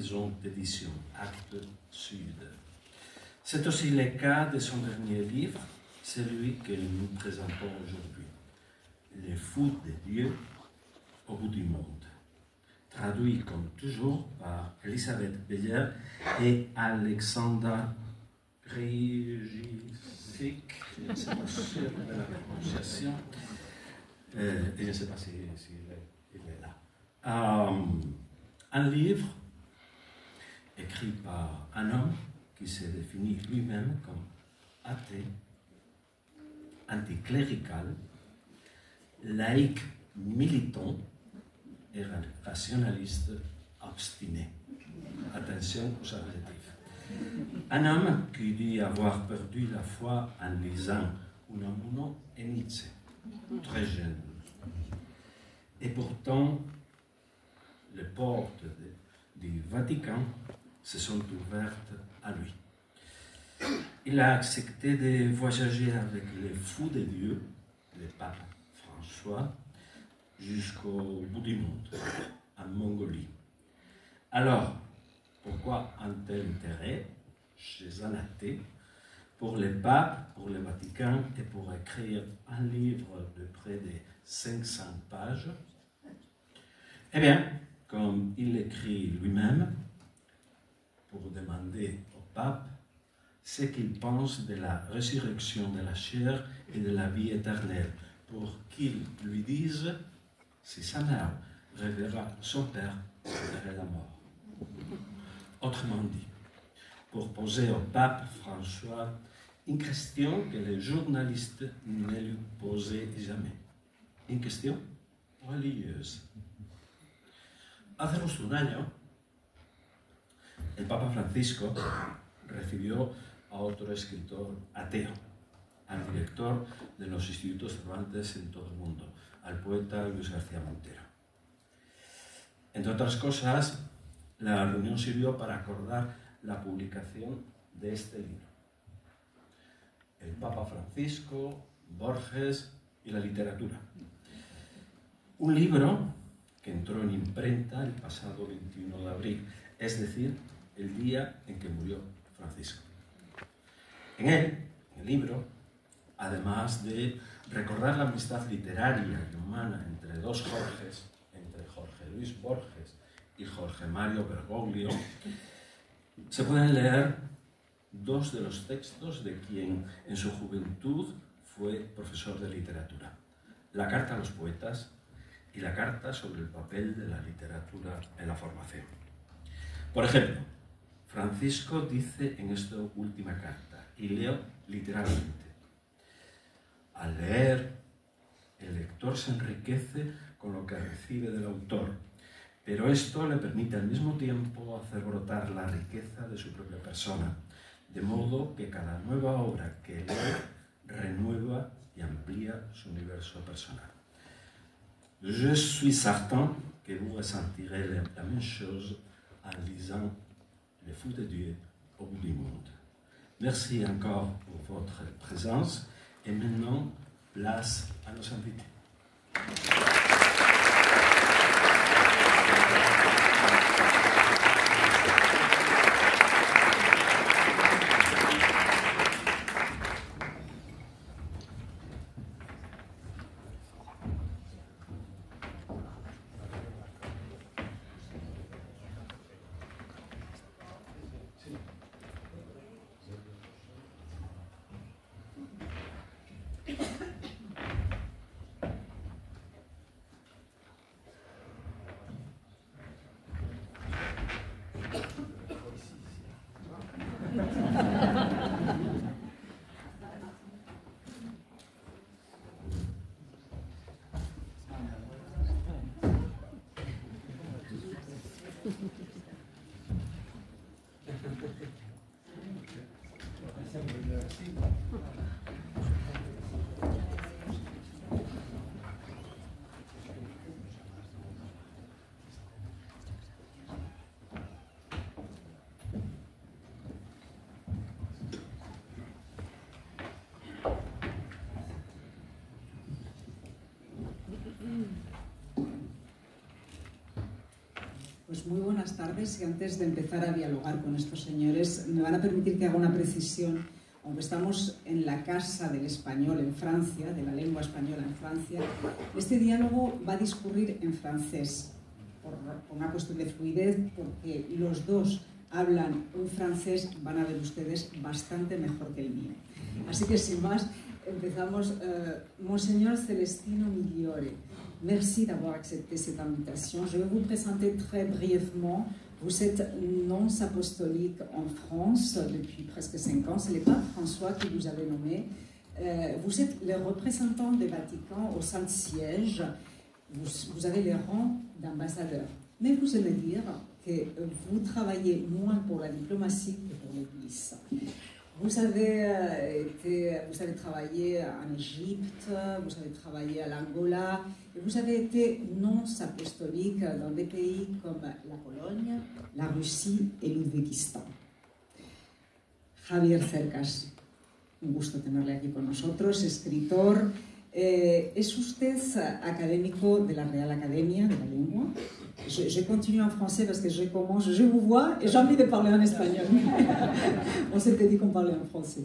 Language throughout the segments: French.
maison d'édition, Actes Sud. C'est aussi le cas de son dernier livre, celui que nous présentons aujourd'hui, Les fous de Dieu au bout du monde, traduit comme toujours par Elisabeth Beyer et Alexandra Krejcik, je ne sais pas sûr de la prononciation, et je ne sais pas s'il est là. Un livre écrit par un homme qui se définit lui-même comme athée, anticlérical, laïque militant et rationaliste obstiné. Attention aux adjectifs. Un homme qui dit avoir perdu la foi en lisant Unamuno et Nietzsche, très jeune. Et pourtant, les portes du Vatican se sont ouvertes à lui. Il a accepté de voyager avec les fous de Dieu, le pape François, jusqu'au bout du monde, en Mongolie. Alors, pourquoi un tel intérêt chez un athée pour le pape, pour le Vatican et pour écrire un livre de près de 500 pages? Eh bien, comme il écrit lui-même, pour demander au pape ce qu'il pense de la résurrection de la chair et de la vie éternelle, pour qu'il lui dise si sa mère reverra son père après la mort. Autrement dit, pour poser au pape François une question que les journalistes ne lui posaient jamais. Une question religieuse. Hace justo un año, el Papa Francisco recibió a otro escritor ateo, al director de los institutos Cervantes en todo el mundo, al poeta Luis García Montero. Entre otras cosas, la reunión sirvió para acordar la publicación de este libro. El Papa Francisco, Borges y la literatura. Un libro que entró en imprenta el pasado 21 de abril, es decir, el día en que murió Francisco. En él, en el libro, además de recordar la amistad literaria y humana entre dos Jorges, entre Jorge Luis Borges y Jorge Mario Bergoglio, se pueden leer dos de los textos de quien en su juventud fue profesor de literatura. La carta a los poetas y la carta sobre el papel de la literatura en la formación. Por ejemplo, Francisco dice en esta última carta, y leo literalmente: al leer, el lector se enriquece con lo que recibe del autor, pero esto le permite al mismo tiempo hacer brotar la riqueza de su propia persona, de modo que cada nueva obra que lee renueva y amplía su universo personal. Je suis certain que vous ressentirez la même chose en lisant Les Fous de Dieu au bout du monde. Merci encore pour votre présence et maintenant, place à nos invités. Pues muy buenas tardes y antes de empezar a dialogar con estos señores me van a permitir que haga una precisión. Aunque estamos en la Casa del Español en Francia, de la lengua española en Francia, este diálogo va a discurrir en francés por una cuestión de fluidez, porque los dos hablan un francés, van a ver ustedes, bastante mejor que el mío. Así que sin más, empezamos. Monseñor Celestino Migliore, merci d'avoir accepté cette invitation. Je vais vous présenter très brièvement. Vous êtes nonce apostolique en France depuis presque 5 ans. C'est le pape François qui vous avait nommé. Vous êtes le représentant du Vatican au Saint-Siège. Vous avez les rangs d'ambassadeur. Mais vous aimez dire que vous travaillez moins pour la diplomatie que pour l'Église. Vous avez travaillé en Égypte, vous avez travaillé à l'Angola, et vous avez été nonce apostolique dans des pays comme la Pologne, la Russie et l'Ouzbékistan. Javier Cercas, un gusto tenerle aquí con nosotros, escritor. Es usted académico de la Real Academia de la Lengua. Je continue en français parce que je vous vois et j'ai envie de parler en espagnol. On s'était dit qu'on parlait en français.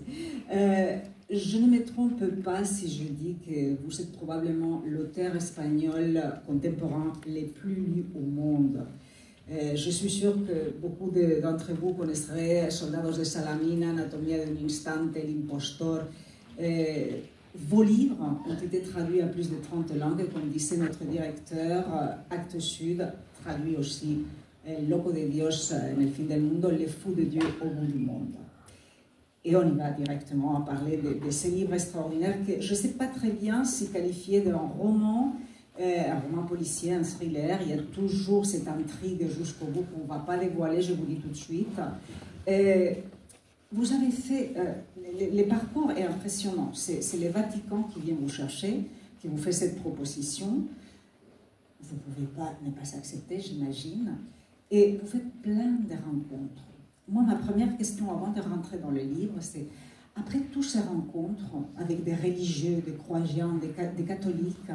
Je ne me trompe pas si je dis que vous êtes probablement l'auteur espagnol contemporain le plus lu au monde. Je suis sûre que beaucoup d'entre vous connaîtraient Soldados de Salamina, Anatomía de un instante, L'impostor. Vos livres ont été traduits à plus de 30 langues, comme disait notre directeur. Actes Sud traduit aussi Loco de Dios en el fin del mundo, Les fous de Dieu au bout du monde. Et on y va directement à parler de ces livres extraordinaires que je ne sais pas très bien si qualifier d'un roman, un roman policier, un thriller. Il y a toujours cette intrigue jusqu'au bout qu'on ne va pas dévoiler, je vous dis tout de suite. Vous avez fait, le parcours est impressionnant, c'est le Vatican qui vient vous chercher, qui vous fait cette proposition, vous ne pouvez pas ne pas accepter, j'imagine, et vous faites plein de rencontres. Moi, ma première question avant de rentrer dans le livre, c'est, après toutes ces rencontres avec des religieux, des croyants, des catholiques,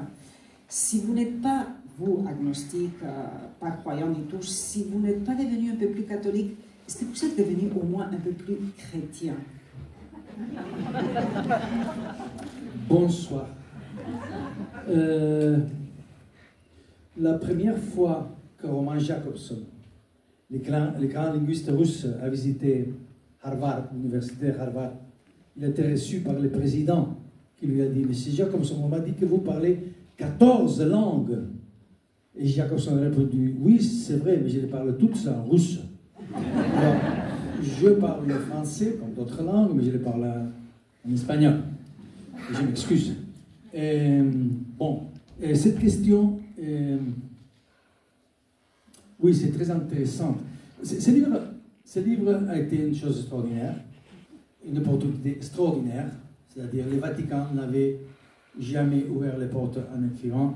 si vous n'êtes pas, vous, agnostique, pas croyant du tout, si vous n'êtes pas devenu un peu plus catholique, est-ce que vous êtes devenu au moins un peu plus chrétien? Bonsoir. La première fois que Roman Jakobson, le grand linguiste russe, a visité Harvard, l'université Harvard, il a été reçu par le président qui lui a dit « Monsieur Jakobson, on m'a dit que vous parlez 14 langues. » Et Jakobson a répondu « Oui, c'est vrai, mais je les parle toutes en russe. » Alors, je parle le français comme d'autres langues, mais je les parle en espagnol. Et je m'excuse. Bon, cette question, oui, c'est très intéressant. Ce livre a été une chose extraordinaire, une opportunité extraordinaire. C'est-à-dire, le Vatican n'avait jamais ouvert les portes en écrivant.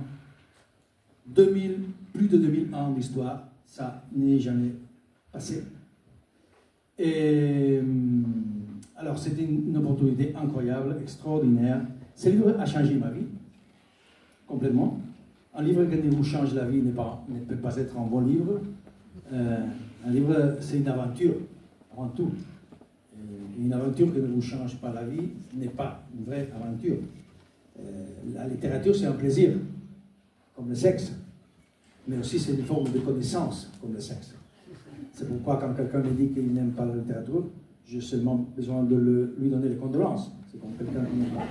Plus de 2000 ans d'histoire, ça n'est jamais passé. Et alors, c'était une opportunité incroyable, extraordinaire. Ce livre a changé ma vie, complètement. Un livre qui vous change la vie ne peut pas être un bon livre. Un livre, c'est une aventure, avant tout. Et une aventure qui ne vous change pas la vie n'est pas une vraie aventure. La littérature, c'est un plaisir, comme le sexe. Mais aussi, c'est une forme de connaissance, comme le sexe. C'est pourquoi, quand quelqu'un me dit qu'il n'aime pas la littérature, j'ai seulement besoin de lui donner les condoléances. C'est comme quelqu'un qui n'aime pas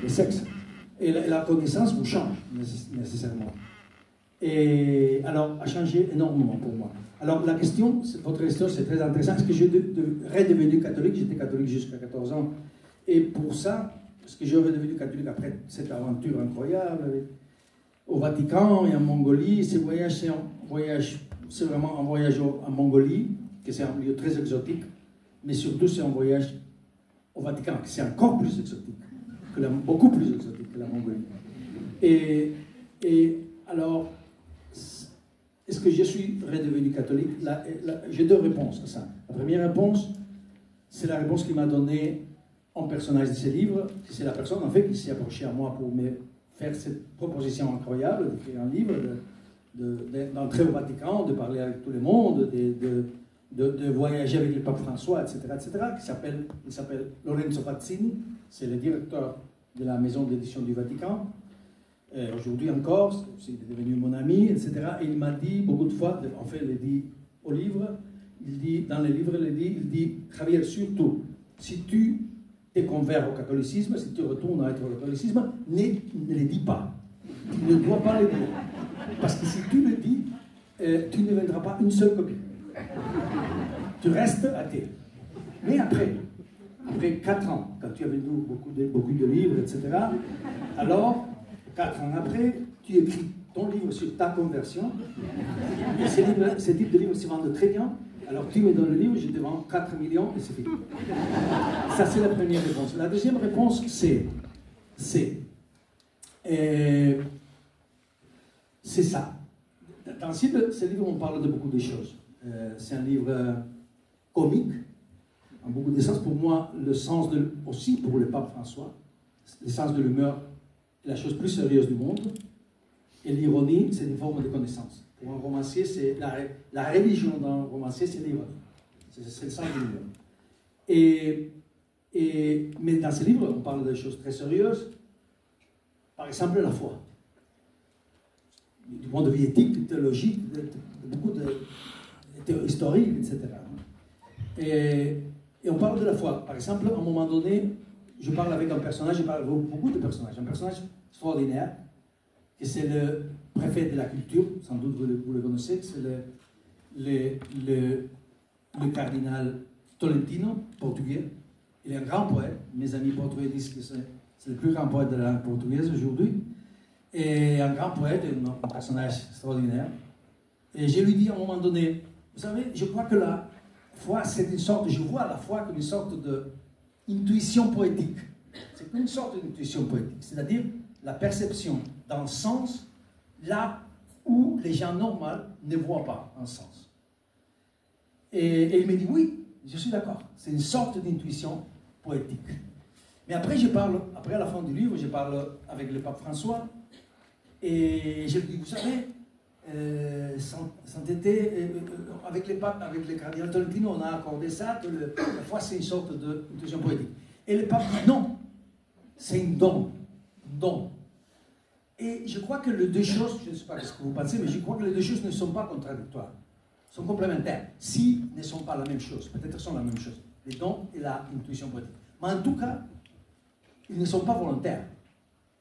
le sexe. Et la connaissance vous change, nécessairement. Et alors, a changé énormément pour moi. Alors, la question, votre question, c'est très intéressant. Est-ce que j'ai redevenu catholique? J'étais catholique jusqu'à 14 ans. Et pour ça, est-ce que j'ai redevenu catholique après cette aventure incroyable au Vatican et en Mongolie? Ce voyage, c'est vraiment un voyage en Mongolie, que c'est un lieu très exotique, mais surtout c'est un voyage au Vatican, que c'est encore plus exotique, beaucoup plus exotique que la Mongolie. Et alors, est-ce que je suis redevenu catholique? J'ai deux réponses à ça. La première réponse, c'est la réponse qui m'a donné un personnage de ce livre, c'est la personne en fait qui s'est approchée à moi pour me faire cette proposition incroyable d'écrire un livre, d'entrer au Vatican, de parler avec tout le monde, de voyager avec le pape François, etc., il s'appelle Lorenzo Fazzini, c'est le directeur de la maison d'édition du Vatican. Aujourd'hui encore, il est devenu mon ami, etc. Et il m'a dit beaucoup de fois, en fait, il dit au livre, dans le livre, il dit, Javier, surtout, si tu te converts au catholicisme, si tu retournes à être au catholicisme, ne le dis pas. Tu ne dois pas le dire. Parce que si tu le dis, tu ne vendras pas une seule copie. Tu restes athée. Mais après 4 ans, quand tu as vendu beaucoup de livres, etc., alors, 4 ans après, tu écris ton livre sur ta conversion. Et ce type de livre se vendent très bien. Alors tu me donnes le livre, je te vends 4 millions et c'est fini. Ça, c'est la première réponse. La deuxième réponse, c'est ça. Dans ce livre, on parle de beaucoup de choses. C'est un livre comique, en beaucoup de sens. Pour moi, le sens aussi pour le pape François, le sens de l'humeur est la chose plus sérieuse du monde. Et l'ironie, c'est une forme de connaissance. Pour un romancier, c'est la religion d'un romancier, c'est l'ironie. C'est le sens de l'humeur. Mais dans ce livre, on parle de choses très sérieuses. Par exemple, la foi. Du point de vue éthique, théologique, beaucoup de historique, etc. Et on parle de la foi. Par exemple, à un moment donné, je parle avec un personnage, je parle avec beaucoup de personnages. Un personnage extraordinaire, que c'est le préfet de la culture, sans doute vous le connaissez, c'est le cardinal Tolentino, portugais. Il est un grand poète. Mes amis portugais disent que c'est le plus grand poète de la langue portugaise aujourd'hui. Et un grand poète, un personnage extraordinaire. Et je lui dis à un moment donné, vous savez, je crois que la foi, c'est une sorte, je vois la foi comme une sorte d'intuition poétique. C'est une sorte d'intuition poétique, c'est-à-dire la perception d'un sens là où les gens normaux ne voient pas un sens. Et il me dit, oui, je suis d'accord, c'est une sorte d'intuition poétique. Mais après, après à la fin du livre, je parle avec le pape François, et je lui dis, vous savez, avec le cardinal Tolentino, on a accordé ça, que la foi c'est une sorte d'intuition poétique. Et le pape dit non, c'est un don. Et je crois que les deux choses, je ne sais pas ce que vous pensez, mais je crois que les deux choses ne sont pas contradictoires, sont complémentaires. Si ne sont pas la même chose, peut-être sont la même chose, les dons et l'intuition poétique. Mais en tout cas, ils ne sont pas volontaires.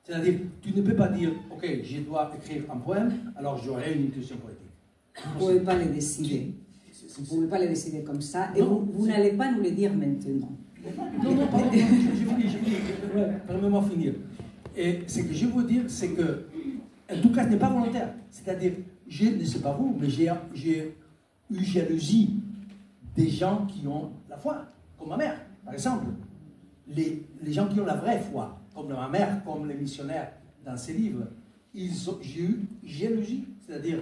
C'est-à-dire, tu ne peux pas dire, ok, je dois écrire un poème, alors j'aurai une intuition poétique. Vous ne pouvez pas les décider. Vous ne pouvez pas les décider comme ça, et vous n'allez pas nous les dire maintenant. Non, pardon, je finis. Permets-moi de finir. Et ce que je veux dire, c'est que, en tout cas, ce n'est pas volontaire. C'est-à-dire, je ne sais pas vous, mais j'ai eu jalousie des gens qui ont la foi, comme ma mère, par exemple. Les gens qui ont la vraie foi, comme ma mère, comme les missionnaires dans ces livres, j'ai eu jalousie, c'est-à-dire,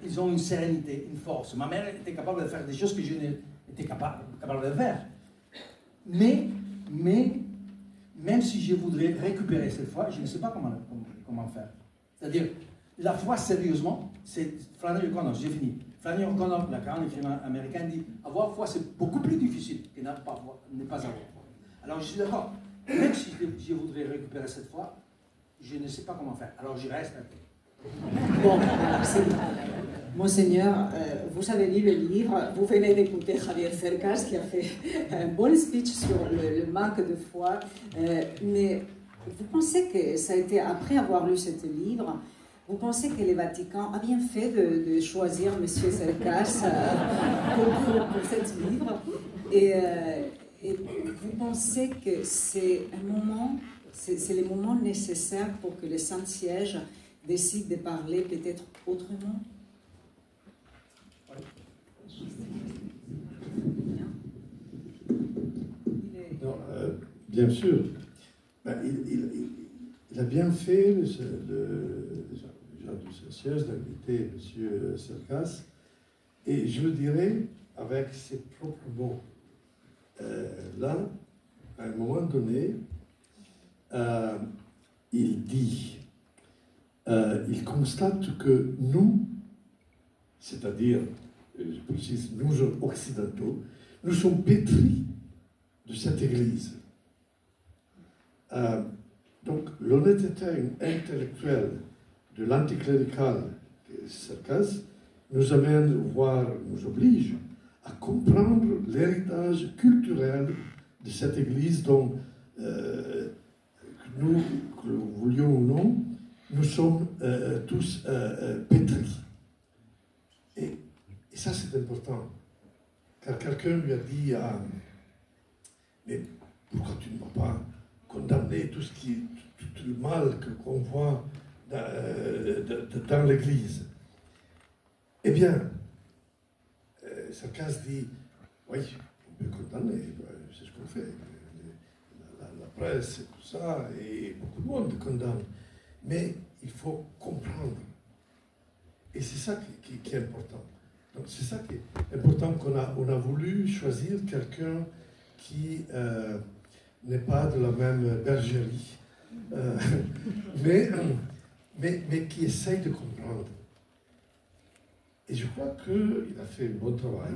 ils ont une sérénité, une force. Ma mère était capable de faire des choses que je n'étais capable de faire. Mais, même si je voudrais récupérer cette foi, je ne sais pas comment faire. C'est-à-dire, la foi, sérieusement, c'est Flannery O'Connor, j'ai fini. Flannery O'Connor, la grande écrivain américain, dit avoir foi, c'est beaucoup plus difficile que ne pas avoir foi. Alors, je suis d'accord. Même si je voudrais récupérer cette foi, je ne sais pas comment faire. Alors, je reste un peu. Bon, Monseigneur, vous avez lu le livre, vous venez d'écouter Javier Cercas qui a fait un bon speech sur le manque de foi, mais vous pensez que ça a été, après avoir lu ce livre, vous pensez que le Vatican a bien fait de choisir M. Cercas pour ce livre, et vous pensez que c'est le moment nécessaire pour que le Saint-Siège décide de parler peut-être autrement? Non, bien sûr. Ben, il a bien fait, le gens du Saint-Siège, d'inviter M. Cercas, et je le dirais avec ses propres mots. Là, à un moment donné, il dit il constate que nous, c'est-à-dire, je précise, nous occidentaux, nous sommes pétris de cette Église. Donc, l'honnêteté intellectuelle de l'anticlérical Cercas nous amène, voire nous oblige, à comprendre l'héritage culturel de cette Église dont, que nous le voulions ou non, nous sommes tous pétris. Et ça, c'est important. Car quelqu'un lui a dit, mais pourquoi tu ne vas pas condamner tout le mal qu'on voit dans l'Église? Eh bien, Cercas dit, oui, on peut condamner, c'est ce qu'on fait. La presse et tout ça, et beaucoup de monde condamne. Mais il faut comprendre. Et c'est ça qui est important. Donc c'est ça qui est important qu'on a voulu choisir quelqu'un qui n'est pas de la même bergerie, mais qui essaye de comprendre. Et je crois qu'il a fait un bon travail.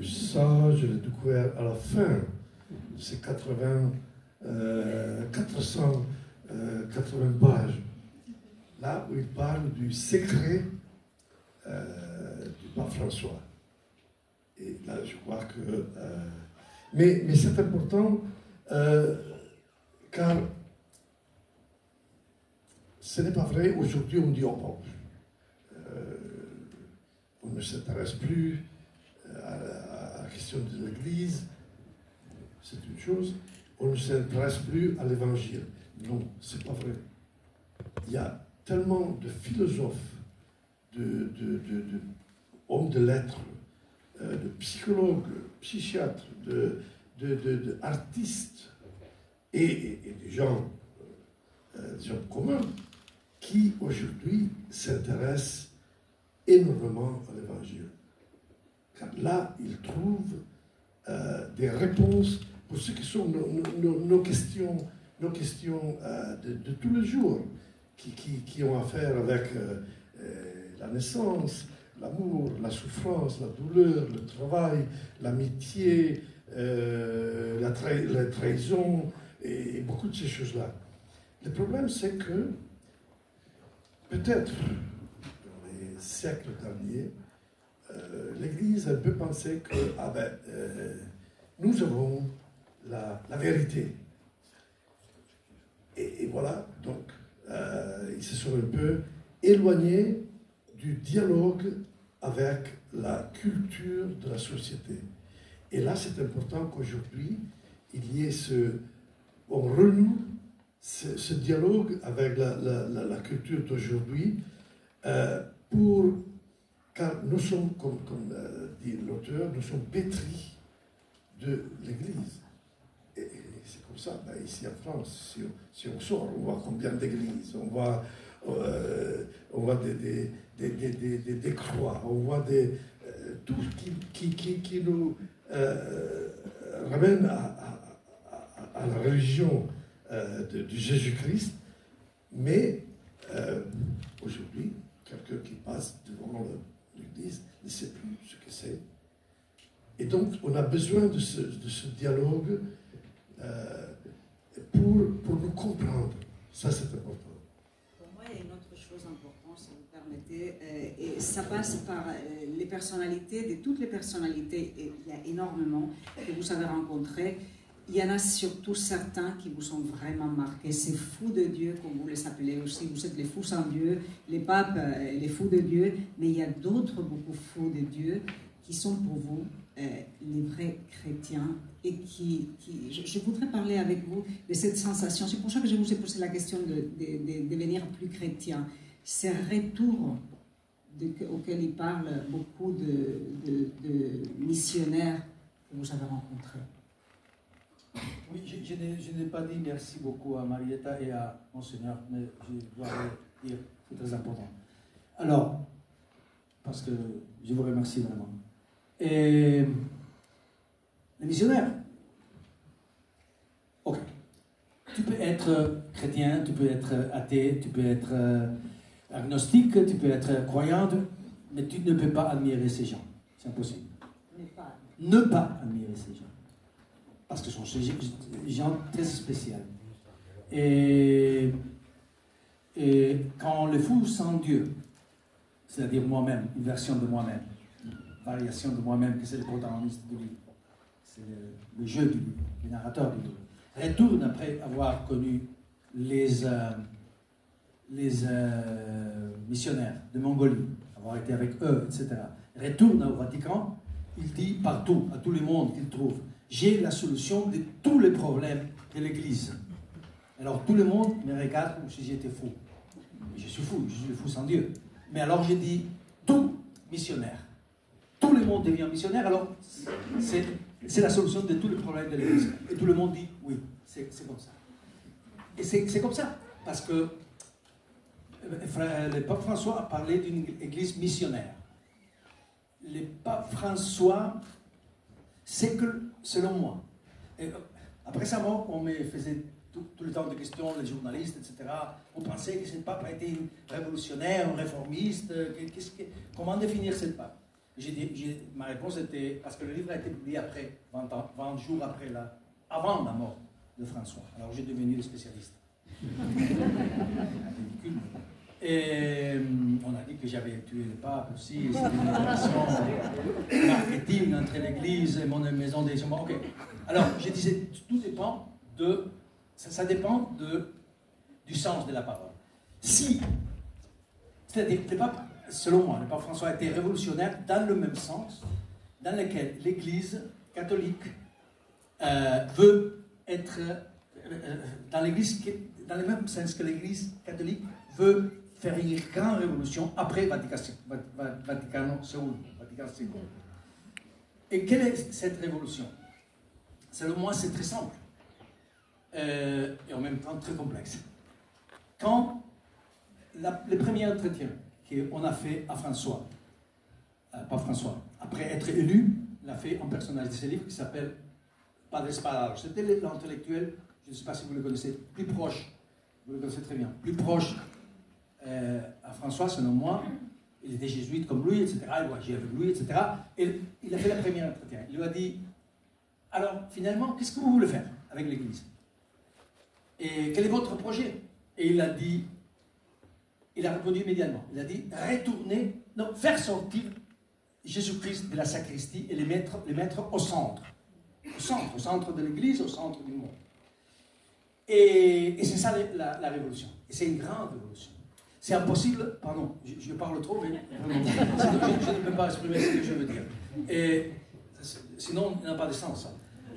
Ça, je l'ai découvert à la fin de ces 480 pages, là où il parle du secret du pape François. Et là, je crois que... mais c'est important, car ce n'est pas vrai, aujourd'hui on dit au pape. On ne s'intéresse plus à la question de l'Église, c'est une chose. On ne s'intéresse plus à l'Évangile. Non, c'est pas vrai. Il y a tellement de philosophes, d'hommes de lettres, de psychologues, psychiatres, d'artistes et des gens communs qui aujourd'hui s'intéressent énormément à l'Évangile. Car là, ils trouvent des réponses pour ce qui sont nos questions de tous les jours, qui ont affaire avec la naissance, l'amour, la souffrance, la douleur, le travail, l'amitié, la trahison, et beaucoup de ces choses-là. Le problème, c'est que, peut-être, dans les siècles derniers, l'Église, elle peut penser que, nous avons la vérité. Et voilà, donc, ils se sont un peu éloignés du dialogue avec la culture de la société. Et là, c'est important qu'aujourd'hui, il y ait on renoue ce dialogue avec la culture d'aujourd'hui, car nous sommes, comme dit l'auteur, nous sommes pétris de l'Église. Et c'est comme ça, ici en France, si on sort, on voit combien d'églises, on voit des croix, on voit tout ce qui nous ramène à la religion de Jésus-Christ. Mais aujourd'hui, quelqu'un qui passe devant l'Église ne sait plus ce que c'est. Et donc, on a besoin de ce dialogue pour nous comprendre. Ça, c'est important. Pour moi, il y a une autre chose importante, si vous permettez, et ça passe par les personnalités, de toutes les personnalités, et il y a énormément que vous avez rencontrées. Il y en a surtout certains qui vous ont vraiment marqués. Ces fous de Dieu, comme vous les appelez aussi. Vous êtes les fous sans Dieu, les papes, les fous de Dieu. Mais il y a d'autres beaucoup fous de Dieu qui sont pour vous les vrais chrétiens et je voudrais parler avec vous de cette sensation. C'est pour ça que je vous ai posé la question de devenir plus chrétien. Ces retours auxquels il parle beaucoup de missionnaires que vous avez rencontrés. Oui, je n'ai pas dit merci beaucoup à Marietta et à Monseigneur, mais je dois le dire, c'est très important. Alors, parce que je vous remercie vraiment. Et les missionnaires, ok. Tu peux être chrétien, tu peux être athée, tu peux être agnostique, tu peux être croyante, mais tu ne peux pas admirer ces gens. C'est impossible. Ne pas admirer ces gens. Parce que ce sont des gens très spéciaux. Et quand le fou sans Dieu, c'est-à-dire moi-même, une version de moi-même, une variation de moi-même, que c'est le protagoniste du livre, c'est le jeu du livre, le narrateur du livre, retourne après avoir connu les missionnaires de Mongolie, avoir été avec eux, etc. Retourne au Vatican, il dit partout, à tout le monde qu'il trouve, j'ai la solution de tous les problèmes de l'Église. Alors tout le monde me regarde comme si j'étais fou. Je suis fou sans Dieu. Mais alors j'ai dit, tout missionnaire. Tout le monde devient missionnaire, alors c'est la solution de tous les problèmes de l'Église. Et tout le monde dit, oui, c'est comme ça. Et c'est comme ça, parce que le pape François a parlé d'une Église missionnaire. Le pape François, c'est que, selon moi, après sa mort, on me faisait tout le temps de questions, les journalistes, etc. On pensait que ce pape a été un révolutionnaire, un réformiste. Comment définir ce pape? Ma réponse était, parce que le livre a été publié après, 20 jours après avant la mort de François. Alors j'ai devenu le spécialiste. Et on a dit que j'avais tué le pape aussi. C'était une relation marketing entre l'Église et mon maison des hommes. Ok. Alors je disais, tout dépend de... Ça dépend du sens de la parole. Si, c'est-à-dire, le pape, selon moi, le pape François a été révolutionnaire dans le même sens dans lequel l'Église catholique veut être, dans le même sens que l'Église catholique veut faire une grande révolution après Vatican II. Et quelle est cette révolution? Selon moi, c'est très simple. Et en même temps très complexe. Quand le premier entretien qu'on a fait à François, pas François, après être élu, l'a fait en personnage de ce livre qui s'appelle Padre Spadaro. C'était l'intellectuel, je ne sais pas si vous le connaissez, plus proche, vous le connaissez très bien, plus proche à François, selon moi. Il était jésuite comme lui, etc. Il voyageait avec lui, etc. Et il a fait le premier entretien. Il lui a dit, alors finalement, qu'est-ce que vous voulez faire avec l'Église? Et quel est votre projet? Et il a répondu immédiatement. Il a dit, faire sortir Jésus-Christ de la sacristie et les mettre au centre. Au centre de l'Église, au centre du monde. Et c'est ça la révolution. Et c'est une grande révolution. C'est impossible, pardon, je parle trop, mais vraiment, je ne peux pas exprimer ce que je veux dire. Et sinon, il n'a pas de sens.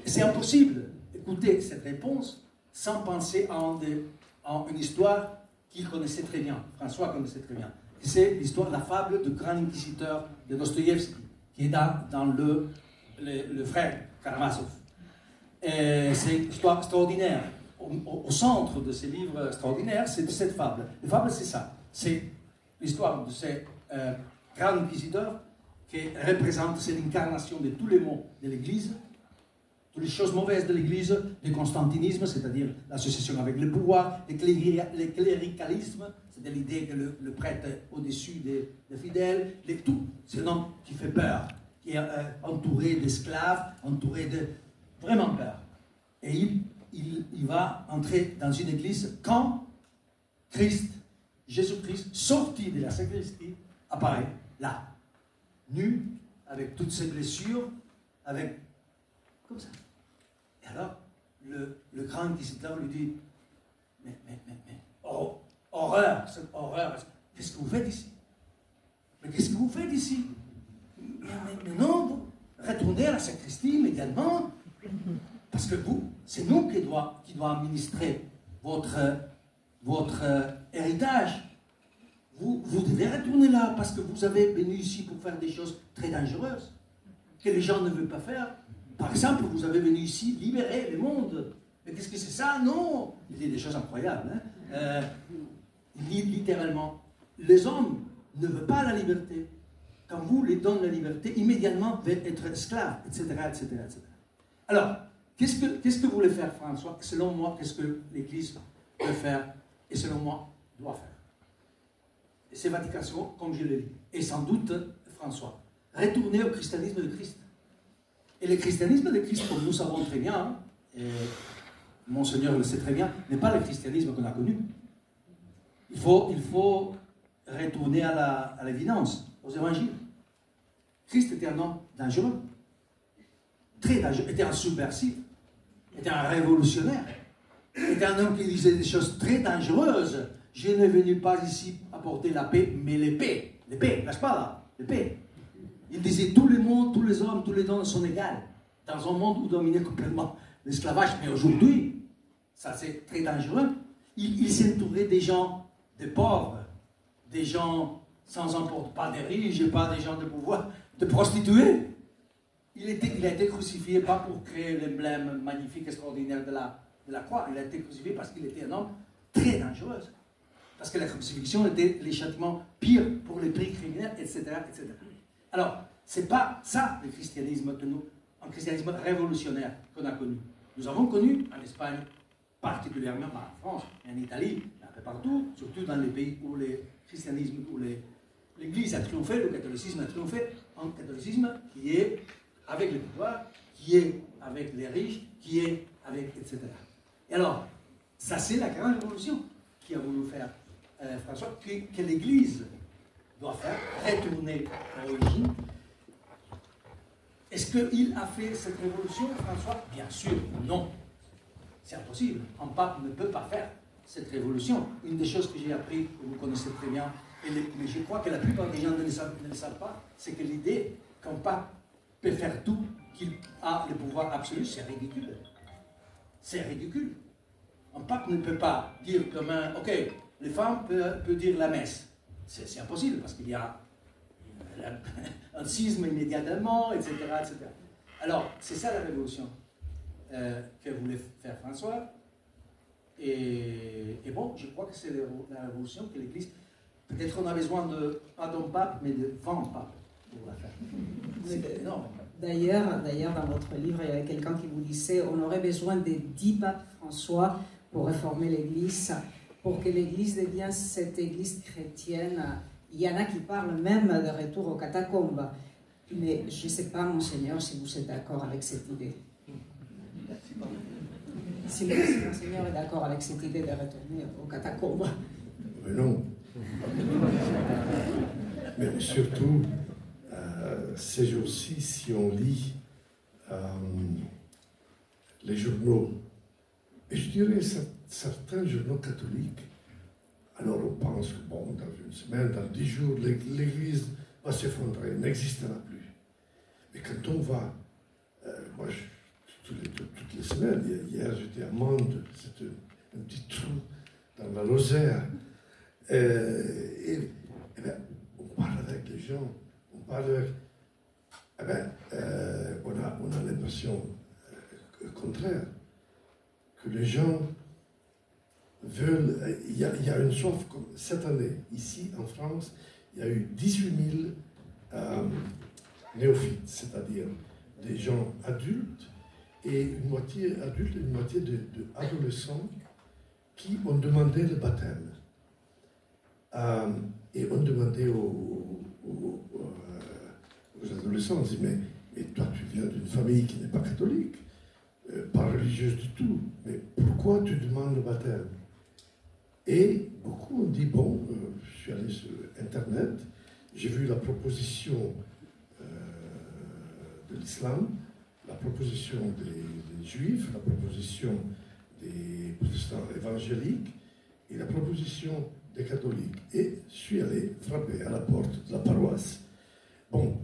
C'est impossible d'écouter cette réponse sans penser à une histoire qu'il connaissait très bien, François connaissait très bien. C'est l'histoire, la fable du grand inquisiteur de Dostoïevski, qui est dans le frère Karamazov. C'est une histoire extraordinaire. Au centre de ces livres extraordinaires, c'est cette fable. La fable, c'est ça. C'est l'histoire de ce grand inquisiteur qui représente, c'est l'incarnation de tous les maux de l'Église, toutes les choses mauvaises de l'Église, le constantinisme, c'est-à-dire l'association avec le pouvoir, le cléricalisme, c'est-à-dire l'idée que le prêtre est au-dessus des fidèles, tout, c'est un homme qui fait peur, qui est entouré d'esclaves, entouré de... vraiment peur. Et il va entrer dans une église quand Jésus-Christ, sorti de la sacristie, apparaît là, nu, avec toutes ses blessures, avec... comme ça. Et alors, le grand inquisiteur lui dit, mais, horreur, cette horreur, qu'est-ce que vous faites ici? Mais qu'est-ce que vous faites ici? Mais non, vous retournez à la sacristie immédiatement, parce que c'est nous qui doit administrer votre héritage. Vous devez retourner là, parce que vous avez venu ici pour faire des choses très dangereuses, que les gens ne veulent pas faire. Par exemple, vous avez venu ici libérer le monde. Mais qu'est-ce que c'est ça? Non! Il dit des choses incroyables. Hein? Il dit littéralement, les hommes ne veulent pas la liberté. Quand vous les donnez la liberté, immédiatement, vous être esclaves, etc., etc., etc. Alors, Qu'est-ce que voulait faire François? Selon moi, qu'est-ce que l'Église peut faire et selon moi doit faire? Et c'est Vatican II, comme je l'ai dit. Et sans doute, François, retourner au christianisme de Christ. Et le christianisme de Christ, comme nous savons très bien, hein, et Monseigneur le sait très bien, n'est pas le christianisme qu'on a connu. Il faut retourner à l'évidence, aux évangiles. Christ était un homme dangereux, très dangereux, était un subversif, était un révolutionnaire, était un homme qui disait des choses très dangereuses. Je n'ai venu pas ici apporter la paix, mais l'épée, n'est-ce pas là, l'épée. Il disait tout le monde, tous les hommes, tous les hommes sont égaux, dans un monde où dominait complètement l'esclavage. Mais aujourd'hui, ça c'est très dangereux. Il s'entourait des gens, des pauvres, des gens sans importe, pas des riches, pas des gens de pouvoir, de prostituées. Il a été crucifié pas pour créer l'emblème magnifique, extraordinaire de la croix. Il a été crucifié parce qu'il était un homme très dangereux. Parce que la crucifixion était les châtiments pires pour les prix criminels, etc., etc. Alors, c'est pas ça le christianisme que nous, un christianisme révolutionnaire qu'on a connu. Nous avons connu en Espagne, particulièrement en France, en Italie, un peu partout, surtout dans les pays où le christianisme, où l'Église a triomphé, le catholicisme a triomphé, un catholicisme qui est avec le pouvoir, qui est avec les riches, qui est avec, etc. Et alors, ça c'est la grande révolution qui a voulu faire François, que l'Église doit faire, retourner à l'origine. Est-ce qu'il a fait cette révolution, François? Bien sûr, non. C'est impossible. Un pape ne peut pas faire cette révolution. Une des choses que j'ai appris, que vous connaissez très bien, mais je crois que la plupart des gens ne le savent pas, c'est que l'idée qu'un pape peut faire tout, qu'il a le pouvoir absolu, c'est ridicule. C'est ridicule. Un pape ne peut pas dire demain, ok, les femmes peuvent dire la messe. C'est impossible parce qu'il y a un schisme immédiatement, etc., etc. Alors, c'est ça la révolution que voulait faire François. Et bon, je crois que c'est la révolution que l'Église... Peut-être on a besoin pas d'un pape, mais de 20 papes pour la faire. C'est énorme. D'ailleurs, dans votre livre, il y avait quelqu'un qui vous disait on aurait besoin de 10 papes François pour réformer l'Église, pour que l'Église devienne cette Église chrétienne. Il y en a qui parlent même de retour aux catacombes. Mais je ne sais pas, Monseigneur, si vous êtes d'accord avec cette idée. Si le Monseigneur est d'accord avec cette idée de retourner aux catacombes. Mais non. Mais surtout, ces jours-ci, si on lit les journaux, et je dirais certains journaux catholiques, alors on pense que bon, dans une semaine, dans 10 jours, l'Église va s'effondrer, n'existera plus. Mais quand on va, moi, toutes les semaines, hier j'étais à Mende, c'était un petit trou dans la Lozère, et bien, on parle avec les gens, on parle avec, on a l'impression contraire, que les gens veulent, il y a une soif, comme cette année, ici en France, il y a eu 18 000 néophytes, c'est-à-dire des gens adultes, et une moitié adultes et une moitié d'adolescents qui ont demandé le baptême. Et on demandait aux adolescents, on dit, mais toi tu viens d'une famille qui n'est pas catholique, pas religieuse du tout, mais pourquoi tu demandes le baptême? Et beaucoup ont dit, bon, je suis allé sur Internet, j'ai vu la proposition de l'islam, la proposition des juifs, la proposition des protestants évangéliques et la proposition des catholiques. Et je suis allé frapper à la porte de la paroisse. Bon,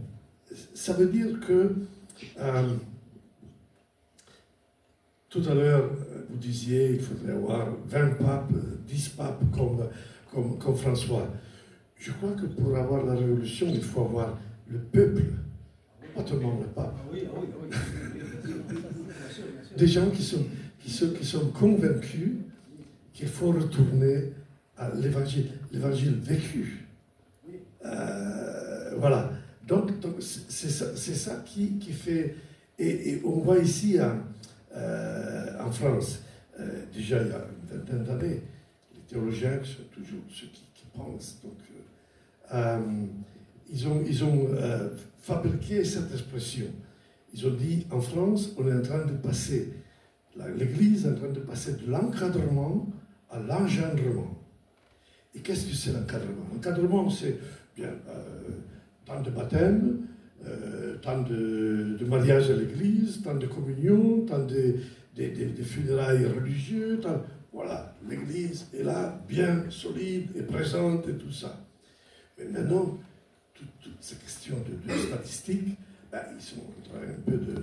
ça veut dire que tout à l'heure, vous disiez qu'il faudrait avoir 20 papes, 10 papes comme François. Je crois que pour avoir la révolution, il faut avoir le peuple, pas seulement le pape. Des gens qui sont convaincus qu'il faut retourner à l'évangile vécu. Voilà. Donc c'est ça qui fait... Et on voit ici en France, déjà il y a une vingtaine d'années, les théologiens sont toujours ceux qui pensent. Donc, ils ont fabriqué cette expression. Ils ont dit, en France, on est en train de passer, l'Église est en train de passer de l'encadrement à l'engendrement. Et qu'est-ce que c'est l'encadrement? L'encadrement, c'est bien tant de baptême, tant de mariage à l'église, tant de communion, tant de funérailles religieux, voilà, l'église est là, bien solide et présente et tout ça. Mais maintenant, toutes ces questions de statistiques, ben, ils sont en train un peu de...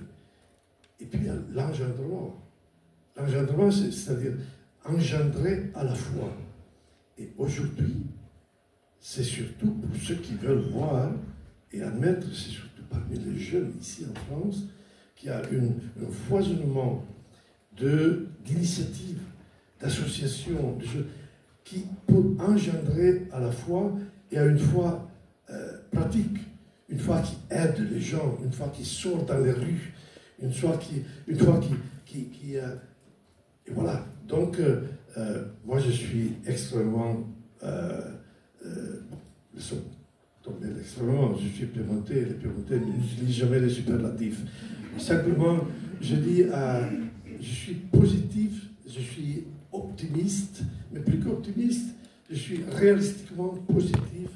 Et puis il y a l'engendrement. L'engendrement, c'est-à-dire engendrer à la foi. Et aujourd'hui, c'est surtout pour ceux qui veulent voir et admettre, c'est surtout parmi les jeunes ici en France, qu'il y a un foisonnement d'initiatives, d'associations, qui pour engendrer à la foi et à une foi pratique, une foi qui aide les gens, une foi qui sort dans les rues, une foi qui et voilà. Donc, moi, je suis extrêmement... extrêmement, je suis piémontais, les piémontais n'utilisent jamais les superlatifs. Simplement, je dis, je suis positif, je suis optimiste, mais plus qu'optimiste, je suis réalistiquement positif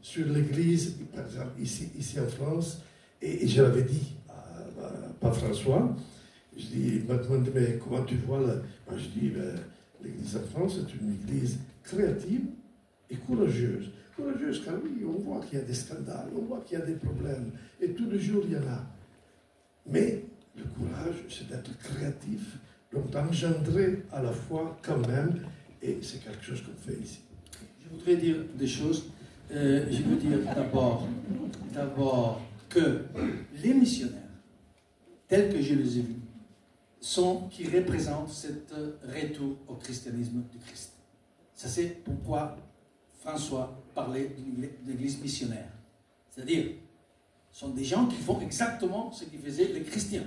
sur l'Église, par exemple, ici en France, et je l'avais dit à Pape François. Je dis, il m'a demandé, mais comment tu vois là? Moi, je dis, ben, l'Église en France est une Église créative et courageuse. Courageuse, car oui, on voit qu'il y a des scandales, on voit qu'il y a des problèmes, et tous les jours, il y en a. Mais le courage, c'est d'être créatif, donc d'engendrer à la fois quand même, et c'est quelque chose qu'on fait ici. Je voudrais dire des choses. Je veux dire d'abord que les missionnaires, tels que je les ai vus, qui représentent cet retour au christianisme du Christ. Ça, c'est pourquoi François parlait d'une église missionnaire. C'est-à-dire, ce sont des gens qui font exactement ce qu'ils faisaient les chrétiens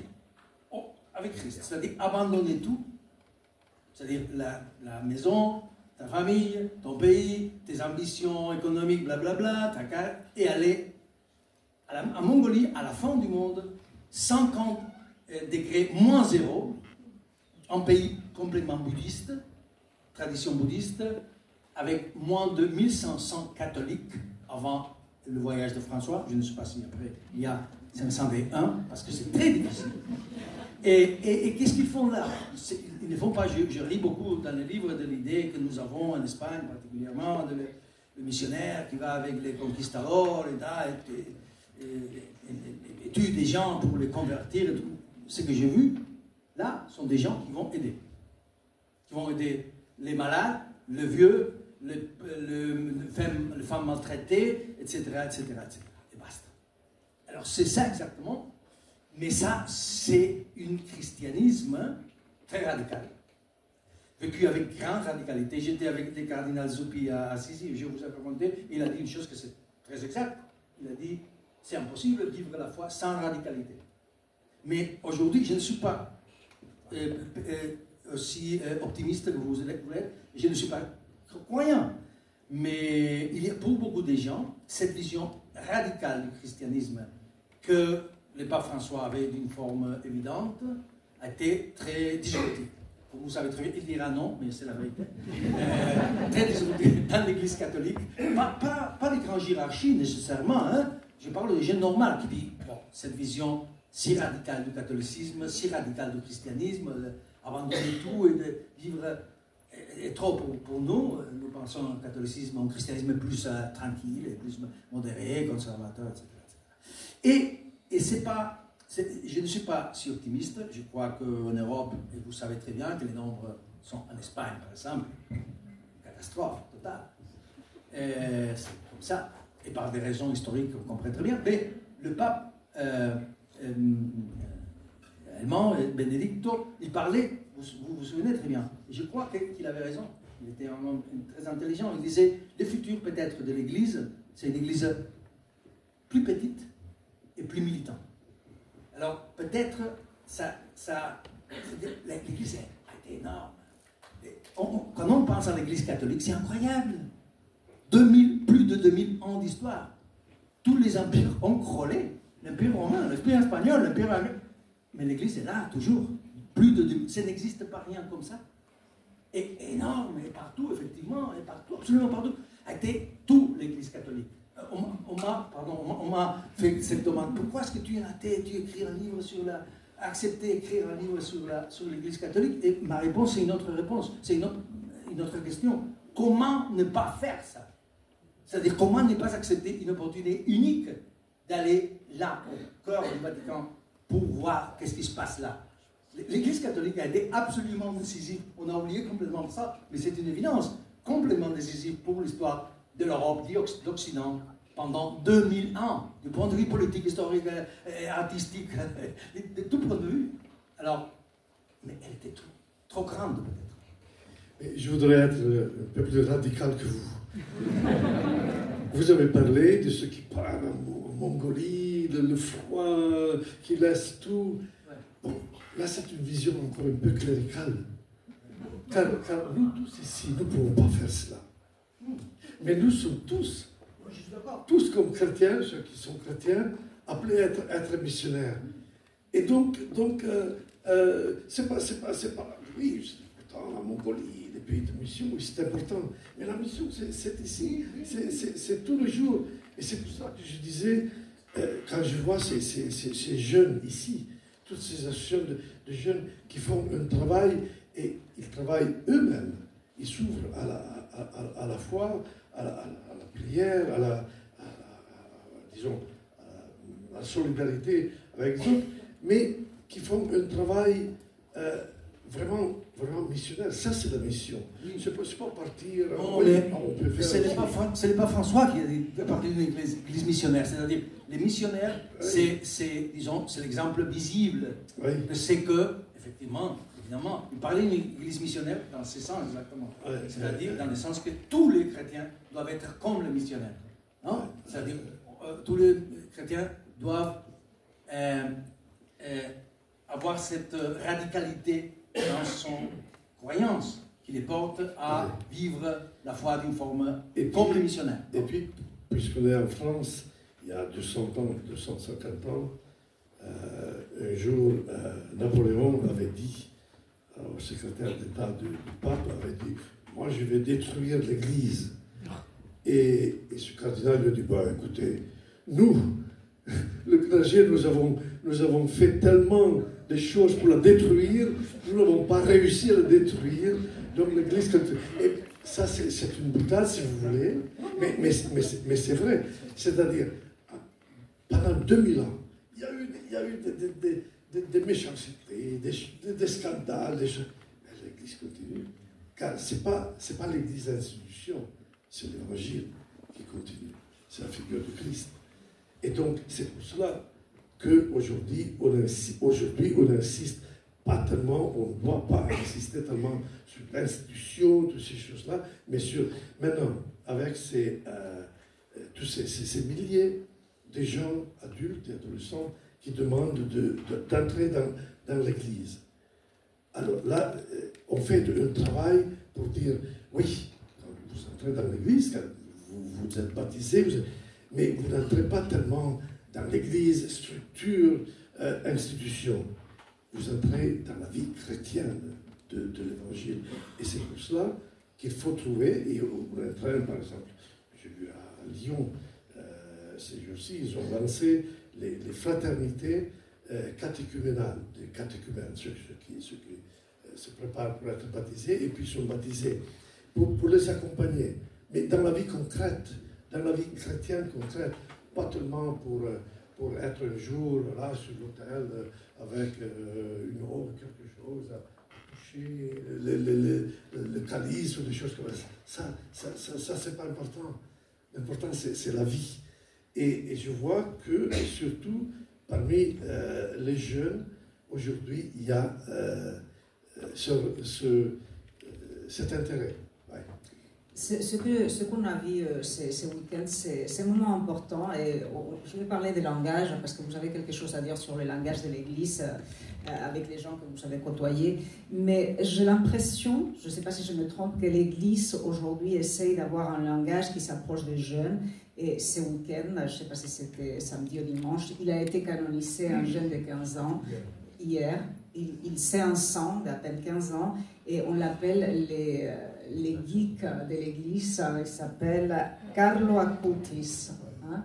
avec Christ. C'est-à-dire, abandonner tout. C'est-à-dire, la maison, ta famille, ton pays, tes ambitions économiques, blablabla, et aller en Mongolie, à la fin du monde, 50 degrés moins zéro, un pays complètement bouddhiste, tradition bouddhiste, avec moins de 1500 catholiques avant le voyage de François. Je ne sais pas si après il y a 501, parce que c'est très difficile. Et qu'est-ce qu'ils font là? Ils ne font pas, je lis beaucoup dans les livres de l'idée que nous avons en Espagne particulièrement, le missionnaire qui va avec les conquistadors et tue des gens pour les convertir. Ce que j'ai vu, là, sont des gens qui vont aider. Qui vont aider les malades, le vieux, les femmes maltraitées, etc., etc., etc. Et basta. Alors c'est ça exactement, mais ça c'est un christianisme très radical, vécu avec grande radicalité. J'étais avec le cardinal Zuppi à Assisi, je vous ai raconté, il a dit une chose que c'est très exact. Il a dit, c'est impossible de vivre la foi sans radicalité. Mais aujourd'hui, je ne suis pas aussi optimiste que vous l'êtes, je ne suis pas croyant. Mais il y a pour beaucoup de gens cette vision radicale du christianisme que le pape François avait d'une forme évidente a été très discutée. Vous savez très bien, il dira non, mais c'est la vérité. Très discutée dans l'Église catholique. Pas les grandes hiérarchies nécessairement. Hein. Je parle des gens normaux qui disent bon, cette vision si radicale du catholicisme, si radicale du christianisme, abandonner tout et de vivre est trop pour nous. Nous pensons au catholicisme, au christianisme plus tranquille, plus modéré, conservateur, etc. Et c'est pas, je ne suis pas si optimiste. Je crois qu'en Europe, et vous savez très bien que les nombres sont en Espagne, par exemple, une catastrophe totale. C'est comme ça, et par des raisons historiques qu'on comprend très bien. Mais le pape allemand, Benedicto, il parlait, vous vous souvenez très bien, et je crois qu'il avait raison, il était un homme très intelligent, il disait, le futur peut-être de l'Église, c'est une Église plus petite et plus militante. Alors peut-être ça l'Église a été énorme. Quand on pense à l'Église catholique, c'est incroyable. Plus de 2000 ans d'histoire. Tous les empires ont crôlé. L'Empire romain, l'Empire espagnol, l'Empire anglais. Mais l'Église est là, toujours. Plus de 2000. Ça n'existe pas rien comme ça. Et énorme, et partout, effectivement, et partout, absolument partout. A été tout l'Église catholique. On m'a fait cette demande. Pourquoi est-ce que tu es athée, tu écris un livre sur la... accepter d'écrire un livre sur l'Église catholique? Et ma réponse, c'est une autre réponse. C'est une autre question. Comment ne pas faire ça? C'est-à-dire, comment ne pas accepter une opportunité unique d'aller là, au cœur du Vatican, pour voir qu'est-ce qui se passe là. L'Église catholique a été absolument décisive. On a oublié complètement ça, mais c'est une évidence. Complètement décisive pour l'histoire de l'Europe, d'Occident, pendant 2000 ans, du point de vue politique, historique, artistique, de tout point de vue. Alors, mais elle était trop grande, peut-être. Je voudrais être un peu plus radical que vous. Vous avez parlé de ceux qui partent en Mongolie, le froid, qui laisse tout. Bon, là, c'est une vision encore un peu cléricale. Car nous tous ici, nous ne pouvons pas faire cela. Mais nous sommes tous comme chrétiens, ceux qui sont chrétiens, appelés à être missionnaires. Et donc c'est pas, oui, c'est important, la Mongolie, les pays de mission, oui, c'est important. Mais la mission, c'est ici, c'est tous les jours. Et c'est pour ça que je disais, quand je vois ces jeunes ici, toutes ces associations de jeunes qui font un travail, et ils travaillent eux-mêmes, ils s'ouvrent à la foi, à la prière, à la solidarité avec les autres, mais qui font un travail vraiment missionnaire. Ça, c'est la mission. C'est pas partir... Non, mais ce n'est pas François qui a dit de partir d'une église missionnaire. C'est-à-dire, les missionnaires, oui. c'est l'exemple visible. Oui. C'est que, effectivement, évidemment, il parlait d'une église missionnaire dans ce sens exactement. Oui. C'est-à-dire dans le sens que tous les chrétiens doivent être comme les missionnaires. Non? C'est-à-dire, tous les chrétiens doivent avoir cette radicalité dans son croyance qui les porte à vivre la foi d'une forme comme les missionnaires. Et puis, puisqu'on est en France, il y a 200 ans, 250 ans, un jour, Napoléon avait dit, au secrétaire d'État du pape, avait dit, moi je vais détruire l'Église. Et ce cardinal lui a dit, bah écoutez, nous, le clergé, nous avons fait tellement de choses pour la détruire, nous n'avons pas réussi à la détruire. Donc l'Église, et ça c'est une boutade si vous voulez, mais c'est vrai. C'est-à-dire, pendant 2000 ans, il y a eu des méchancetés, des scandales, des choses. Mais l'Église continue. Car ce n'est pas l'Église d'institution, c'est l'Évangile qui continue. C'est la figure de Christ. Et donc, c'est pour cela qu'aujourd'hui, on insiste pas tellement, on ne doit pas insister tellement sur l'institution, toutes ces choses-là, mais sur, maintenant, avec tous ces milliers de gens, adultes et adolescents, qui demandent d'entrer dans l'Église. Alors là, on fait un travail pour dire, oui, quand vous entrez dans l'Église, quand vous êtes baptisé, mais vous n'entrez pas tellement dans l'Église, structure, institution. Vous entrez dans la vie chrétienne de l'Évangile. Et c'est pour cela qu'il faut trouver, et on est en train, par exemple, j'ai vu à Lyon, ces jours-ci, ils ont lancé les fraternités catéchuménales, des catéchumènes, ceux qui se préparent pour être baptisés et puis sont baptisés, pour les accompagner. Mais dans la vie concrète, dans la vie chrétienne concrète, pas tellement pour être un jour là sur l'autel avec une eau, quelque chose, à toucher le calice ou des choses comme ça. Ça c'est pas important. L'important, c'est la vie. Et je vois que, surtout, parmi les jeunes, aujourd'hui, il y a cet intérêt. Ouais. Ce qu'on a vu ce week-end, c'est un moment important. Et je vais parler de langage, parce que vous avez quelque chose à dire sur le langage de l'Église avec les gens que vous avez côtoyés. Mais j'ai l'impression, je ne sais pas si je me trompe, que l'Église aujourd'hui essaye d'avoir un langage qui s'approche des jeunes. Et ce week-end, je ne sais pas si c'était samedi ou dimanche, il a été canonisé un jeune de 15 ans hier. Il s'est un sang d'à peine 15 ans et on l'appelle les geeks de l'Église. Il s'appelle Carlo Acutis. Hein.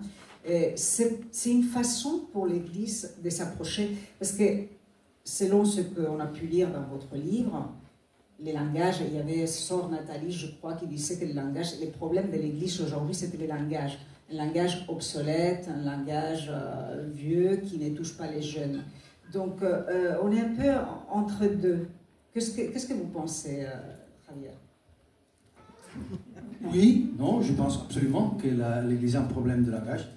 C'est une façon pour l'Église de s'approcher, parce que selon ce qu'on a pu lire dans votre livre, les langages, il y avait Sœur Nathalie, je crois, qui disait que les problèmes de l'Église aujourd'hui, c'était les langages. Un langage obsolète, un langage vieux qui ne touche pas les jeunes. Donc, on est un peu entre deux. Qu'est-ce que vous pensez, Javier? Oui, non, je pense absolument que l'Église a un problème de langage.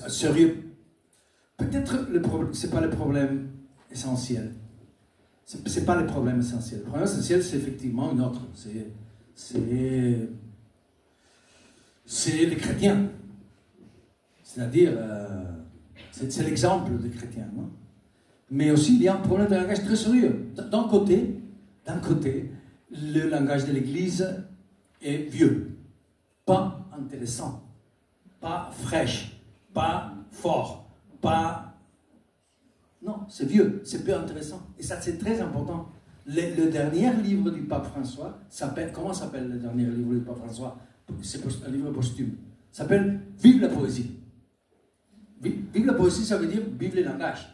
Sérieux. Peut-être le problème, c'est pas le problème essentiel. C'est pas le problème essentiel. Le problème essentiel, c'est effectivement une autre. C'est les chrétiens. C'est-à-dire, c'est l'exemple des chrétiens. Non? Mais aussi, il y a un problème de langage très sérieux. D'un côté, le langage de l'Église est vieux, pas intéressant, pas fraîche, pas fort, pas... Non, c'est vieux, c'est peu intéressant. Et ça, c'est très important. Le dernier livre du pape François s'appelle... Comment s'appelle le dernier livre du pape François? C'est un livre posthume. S'appelle « Vive la poésie ». Vive la poésie, ça veut dire « Vive le langage ».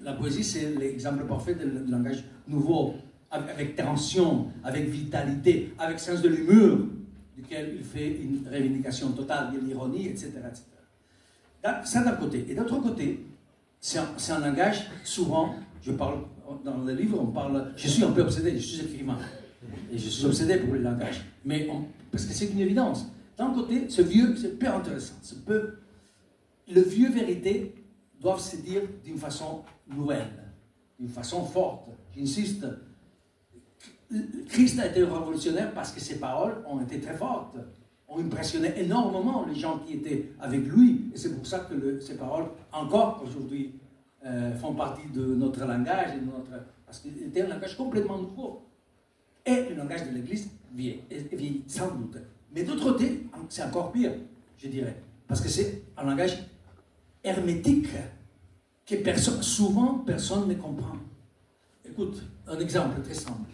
La poésie, c'est l'exemple parfait du langage nouveau, avec tension, avec vitalité, avec sens de l'humour, duquel il fait une revendication totale de l'ironie, etc., etc. Ça d'un côté. Et d'autre côté, c'est un langage, souvent, je parle, dans le livre, on parle, je suis un peu obsédé, je suis écrivain, et je suis obsédé pour le langage, parce que c'est une évidence. D'un côté, ce vieux, c'est peu intéressant, le vieux vérité doivent se dire d'une façon nouvelle, d'une façon forte. J'insiste, Christ a été révolutionnaire parce que ses paroles ont été très fortes, ont impressionné énormément les gens qui étaient avec lui, et c'est pour ça que ces paroles, encore aujourd'hui, font partie de notre langage, parce qu'il était un langage complètement nouveau. Et le langage de l'Église vieillit sans doute. Mais d'autre côté, c'est encore pire, je dirais, parce que c'est un langage hermétique que souvent personne ne comprend. Écoute, un exemple très simple,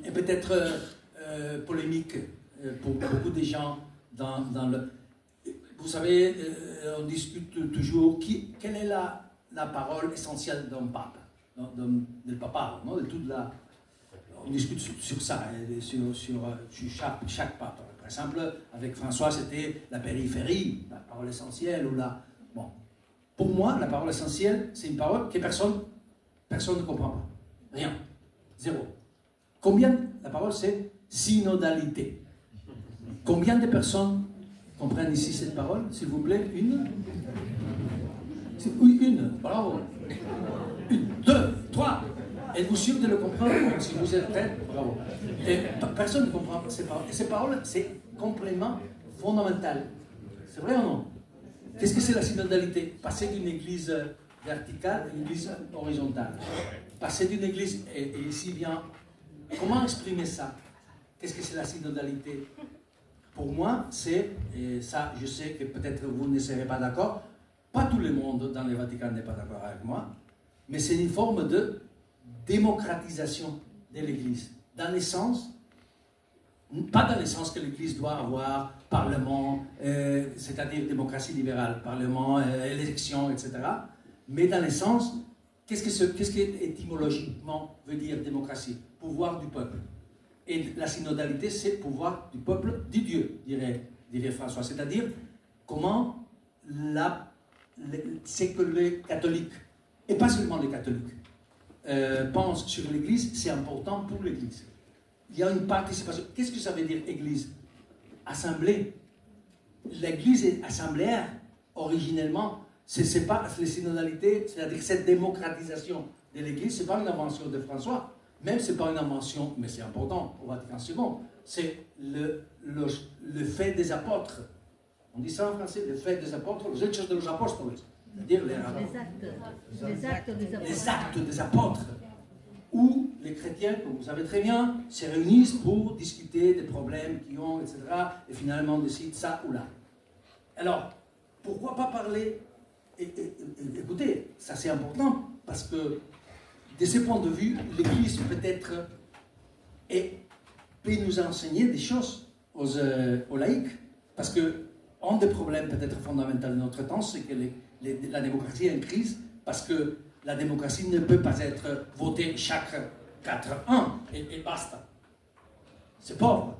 et peut-être polémique pour beaucoup de gens dans le... Vous savez, on discute toujours quelle est la parole essentielle d'un pape, du pape, non? De toute on discute sur ça, sur chaque pape. Par exemple, avec François, c'était la périphérie, la parole essentielle, ou la... Bon. Pour moi, la parole essentielle, c'est une parole que personne ne comprend pas. Rien. Zéro. La parole, c'est synodalité. Combien de personnes comprennent ici cette parole? S'il vous plaît, une? Oui, une. Bravo. Une, deux, trois. Êtes-vous sûr de le comprendre? Si vous êtes prêts, bravo. Et personne ne comprend ces paroles. Et ces paroles, c'est complètement fondamental. C'est vrai ou non? Qu'est-ce que c'est la synodalité? Passer d'une église verticale à une église horizontale. Passer d'une église, et ici vient, comment exprimer ça? Qu'est-ce que c'est la synodalité? Pour moi, et ça je sais que peut-être vous ne serez pas d'accord, pas tout le monde dans le Vatican n'est pas d'accord avec moi, mais c'est une forme de démocratisation de l'église. Dans le sens, pas dans le sens que l'église doit avoir parlement, c'est-à-dire démocratie libérale, parlement, élection, etc. Mais dans le sens, qu'est-ce que étymologiquement veut dire démocratie? Pouvoir du peuple. Et la synodalité, c'est pouvoir du peuple, du Dieu, dirait François. C'est-à-dire comment c'est que les catholiques, et pas seulement les catholiques, pensent sur l'Église, c'est important pour l'Église. Il y a une participation. Qu'est-ce que ça veut dire Église? Assemblée. L'Église est assembléaire, originellement. C'est pas la synodalité, c'est-à-dire cette démocratisation de l'Église, c'est pas une invention de François. même si ce n'est pas une invention, mais c'est important au Vatican II, c'est le fait des apôtres. On dit ça en français, le fait des apôtres, les hechos de los apóstoles, c'est-à-dire les actes des apôtres, où les chrétiens, comme vous savez très bien, se réunissent pour discuter des problèmes qu'ils ont, etc., et finalement décident ça ou là. Alors, pourquoi pas parler, écoutez, ça c'est important, parce que de ce point de vue, l'Église peut-être peut nous enseigner des choses aux laïcs, parce que un des problèmes peut-être fondamentaux de notre temps, c'est que la démocratie est en crise, parce que la démocratie ne peut pas être votée chaque 4 ans et basta. C'est pauvre.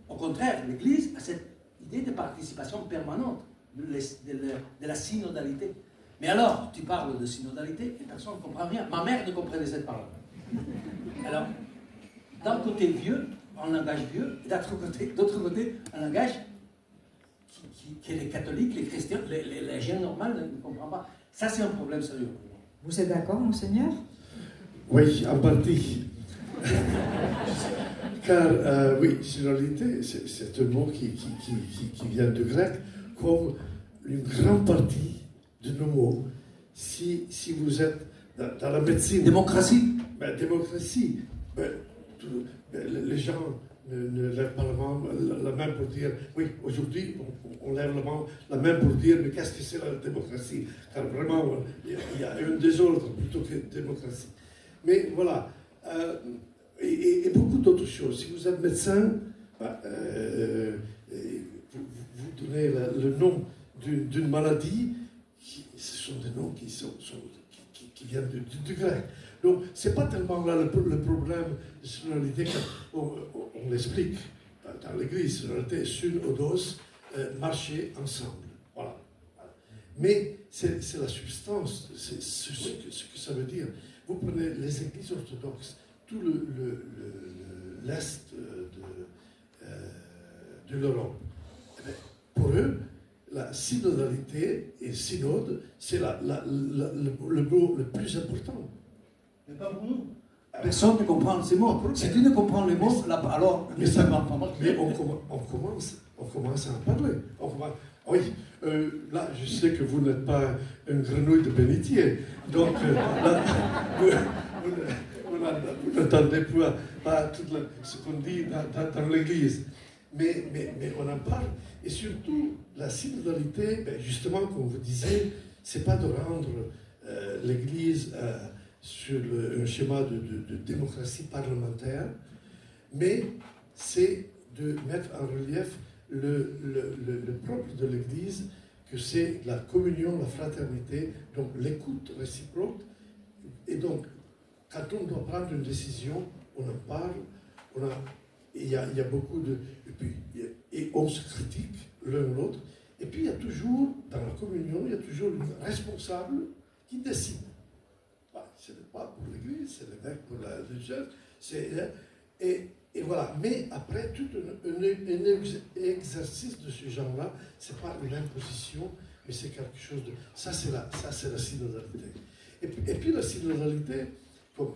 Au contraire, l'Église a cette idée de participation permanente, de la synodalité. Mais alors, tu parles de synodalité et personne ne comprend rien. Ma mère ne comprenait cette parole. Alors, d'un côté vieux, un langage vieux, et d'autre côté, un langage que les catholiques, les chrétiens, les gens normaux ne comprennent pas. Ça, c'est un problème sérieux. Vous êtes d'accord, Monseigneur? Oui, en partie. Car, oui, synodalité, c'est un mot qui vient du grec, comme une grande partie de nos mots. Si vous êtes dans la médecine... Démocratie. Démocratie. Les gens ne lèvent pas la main pour dire... Oui, aujourd'hui, on lève la main pour dire, mais qu'est-ce que c'est la démocratie? Car vraiment, il y a un désordre plutôt que démocratie. Mais voilà. Et beaucoup d'autres choses. Si vous êtes médecin, vous donnez le nom d'une maladie, ce sont des noms qui viennent du grec. Donc, ce n'est pas tellement là le problème de synodalité qu'on l'explique dans l'Église. Synodalité, synodos, marcher ensemble. Voilà. Mais c'est la substance, c'est ce que ça veut dire. Vous prenez les églises orthodoxes, tout l'Est de l'Europe. Pour eux, la synodalité et synode, c'est le mot le plus important. Mais pas pour nous. Personne ne comprend ces mots. Si tu ne comprends les mots, alors... Mais on commence à en parler. Oui, là, je sais que vous n'êtes pas une grenouille de bénitier. Donc, là, vous n'entendez pas tout ce qu'on dit dans l'Église. Mais on en parle. Et surtout, la synodalité, justement, comme vous disiez, c'est pas de rendre l'Église sur un schéma de démocratie parlementaire, mais c'est de mettre en relief le propre de l'Église, que c'est la communion, la fraternité, donc l'écoute réciproque. Et donc, quand on doit prendre une décision, on en parle, il y a beaucoup de... Et on se critique l'un l'autre. Et puis il y a toujours, dans la communion, il y a toujours un responsable qui décide. Ce n'est pas pour l'Église, c'est l'évêque pour la Church. Et voilà. Mais après, tout un exercice de ce genre-là, ce n'est pas une imposition, mais c'est quelque chose de... Ça, c'est la synodalité. Et puis la synodalité, comme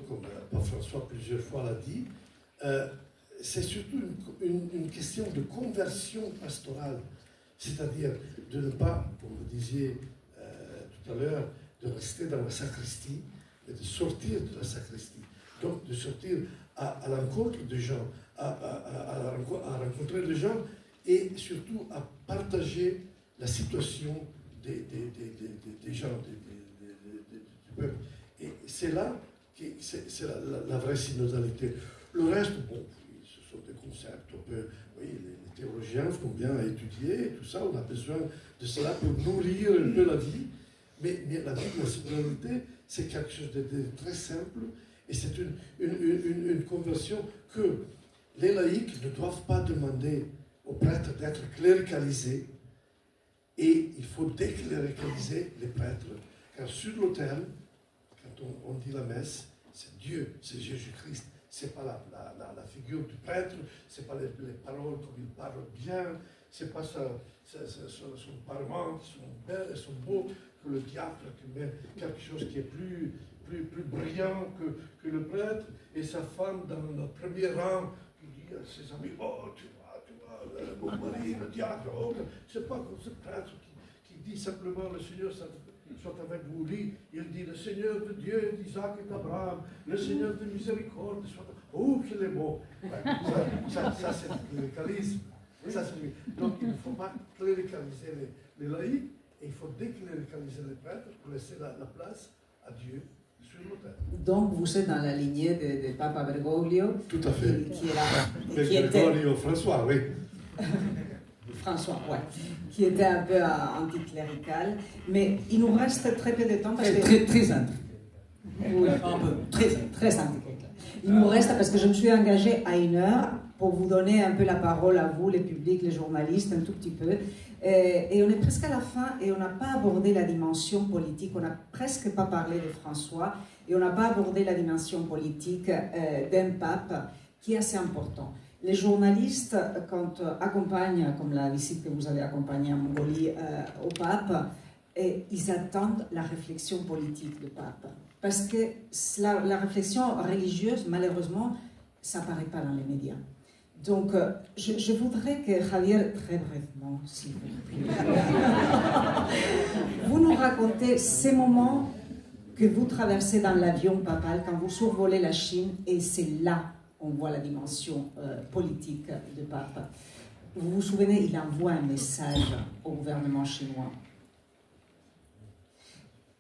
Pape François plusieurs fois l'a dit, c'est surtout une question de conversion pastorale. C'est-à-dire de ne pas, comme vous disiez tout à l'heure, de rester dans la sacristie, mais de sortir de la sacristie. Donc de sortir à l'encontre des gens, à rencontrer les gens et surtout à partager la situation des gens, du peuple. Et c'est là que c'est la vraie synodalité. Le reste, bon, ce sont des concepts. Oui, les théologiens font bien à étudier, tout ça, on a besoin de cela pour nourrir un peu la vie. Mais la vie de la synodalité, c'est quelque chose de très simple, et c'est une conversion que les laïcs ne doivent pas demander aux prêtres d'être cléricalisés, et il faut décléricaliser les prêtres, car sur l'autel, quand on dit la messe, c'est Dieu, c'est Jésus-Christ, c'est pas la figure du prêtre, c'est pas les paroles comme il parle bien, c'est pas son parlement qui sont belles et sont beaux, que le diable qui met quelque chose qui est plus plus brillant que le prêtre, et sa femme dans le premier rang qui dit à ses amis, oh, tu vois, mon mari, le diacre, oh, c'est pas comme ce prêtre qui dit simplement le Seigneur soit avec vous. Lui, il dit le Seigneur de Dieu d'Isaac et d'Abraham, le Seigneur de miséricorde soit. Oh, qu'il est beau! Ça c'est le cléricalisme. Donc il ne faut pas cléricaliser les laïcs, et il faut décléricaliser les prêtres pour laisser la place à Dieu sur l'autel. Donc vous êtes dans la lignée de Papa Bergoglio. Tout à fait. Qui était François, oui. François, ouais, qui était un peu anticlérical, mais il nous reste très peu de temps parce que... Très intriqué. Oui, Un peu, très anticlérical. Il nous reste, parce que je me suis engagée à 1 heure pour vous donner un peu la parole à vous, les publics, les journalistes, un tout petit peu. Et on est presque à la fin et on n'a pas abordé la dimension politique, on n'a presque pas parlé de François et on n'a pas abordé la dimension politique d'un pape qui est assez important. Les journalistes, quand accompagnent, comme la visite que vous avez accompagnée en Mongolie au pape, ils attendent la réflexion politique du pape. Parce que la réflexion religieuse, malheureusement, ça n'apparaît pas dans les médias. Donc, je voudrais que Javier, très brièvement, s'il vous plaît, vous nous racontez ces moments que vous traversez dans l'avion papal quand vous survolez la Chine, et c'est là on voit la dimension politique du pape. Vous vous souvenez, il envoie un message au gouvernement chinois.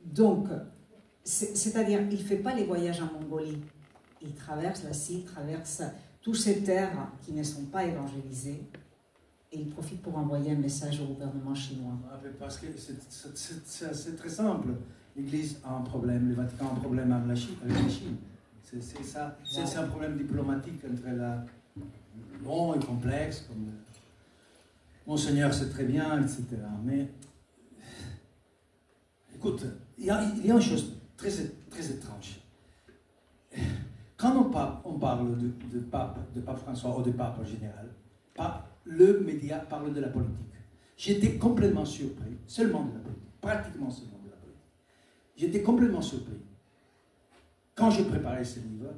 Donc, c'est-à-dire, il ne fait pas les voyages en Mongolie. Il traverse la Sine, traverse toutes ces terres qui ne sont pas évangélisées, et il profite pour envoyer un message au gouvernement chinois. Parce que c'est très simple. L'Église a un problème, le Vatican a un problème avec la Chine. C'est ça, c'est un problème diplomatique entre la long et complexe, comme Monseigneur sait très bien, etc. Mais, écoute, il y a une chose très étrange. Quand on parle de pape François ou de pape en général, le média parle de la politique. J'étais complètement surpris, seulement de la politique, pratiquement seulement de la politique. J'étais complètement surpris, quand j'ai préparé ce livre,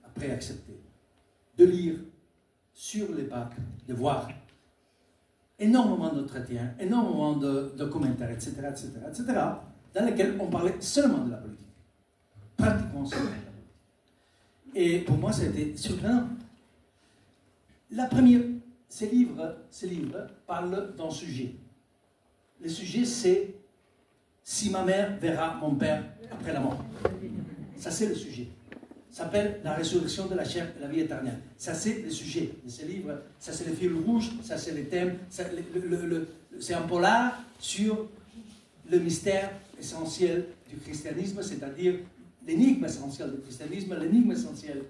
après accepter, de lire sur les papes, de voir énormément d'entretiens, énormément de commentaires, etc., dans lesquels on parlait seulement de la politique. Pratiquement seulement de la politique. Et pour moi, ça a été surprenant. La première, ces livres parlent d'un sujet. Le sujet, c'est « Si ma mère verra mon père après la mort ». Ça, c'est le sujet. Ça s'appelle « La résurrection de la chair et la vie éternelle ». Ça, c'est le sujet de ces livres. Ça, c'est le fil rouge. Ça, c'est les thèmes. C'est un polar sur le mystère essentiel du christianisme, c'est-à-dire l'énigme essentielle du christianisme, l'énigme essentielle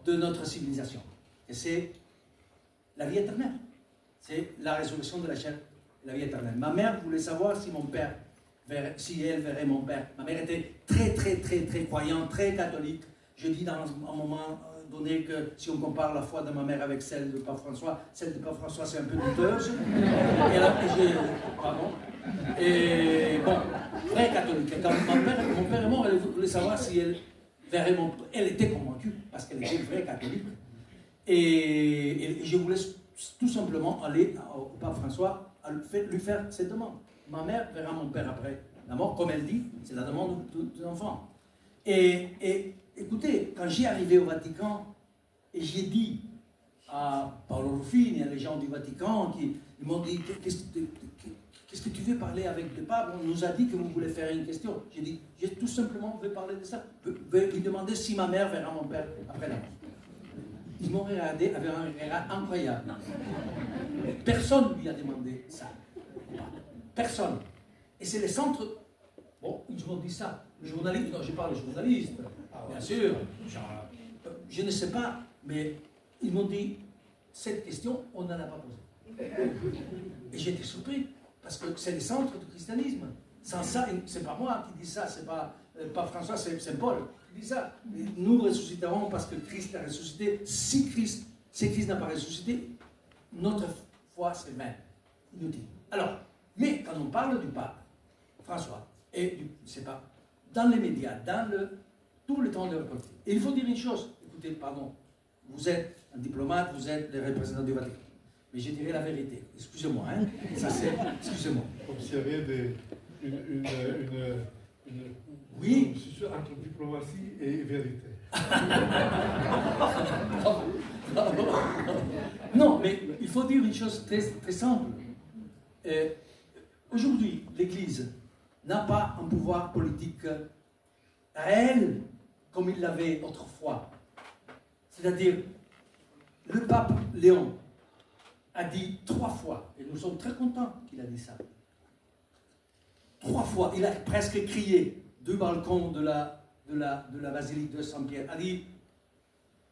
de notre civilisation. Et c'est la vie éternelle. C'est la résurrection de la chair et la vie éternelle. Ma mère voulait savoir si elle verrait mon père. Ma mère était très croyante, très catholique. Je dis dans un moment donné que si on compare la foi de ma mère avec celle de Pape François, celle de Pape François c'est un peu douteuse. Et bon, très catholique. Quand mon père est mort, elle voulait savoir si elle verrait mon père. Elle était convaincue parce qu'elle était vraie catholique. Et je voulais tout simplement aller au Pape François lui faire cette demande. Ma mère verra mon père après la mort, comme elle dit, c'est la demande de l'enfant. Et écoutez, quand j'ai arrivé au Vatican, et j'ai dit à Paolo Ruffini, à les gens du Vatican, ils m'ont dit, qu'est-ce que tu veux parler avec le pape? On nous a dit que vous voulez faire une question. J'ai dit, j'ai tout simplement veux parler de ça. Veux lui demander si ma mère verra mon père après la mort. Ils m'ont regardé avec un regard incroyable. Personne ne lui a demandé ça. Personne. Et c'est le centre. Bon, ils m'ont dit ça. Le journaliste, non, je parle de journaliste, bien sûr. Je ne sais pas, mais ils m'ont dit cette question, on n'en a pas posé. Et j'étais surpris, parce que c'est le centre du christianisme. Sans ça, c'est pas moi qui dis ça, c'est pas François, c'est Paul qui dit ça. Nous ressusciterons parce que Christ a ressuscité. Si Christ n'a pas ressuscité, notre foi c'est vain, inutile. Alors, mais quand on parle du pape François et du dans les médias, tout le temps de la politique. Et il faut dire une chose, écoutez, pardon, vous êtes un diplomate, vous êtes le représentant du Vatican. Mais je dirais la vérité. Excusez-moi, hein. Ça c'est... Excusez-moi. Comme s'il y avait une Oui. entre diplomatie et vérité. Non, mais il faut dire une chose très, très simple. Aujourd'hui, l'Église n'a pas un pouvoir politique réel comme il l'avait autrefois. C'est-à-dire, le pape Léon a dit 3 fois, et nous sommes très contents qu'il a dit ça. 3 fois, il a presque crié du balcon de la basilique de Saint-Pierre, a dit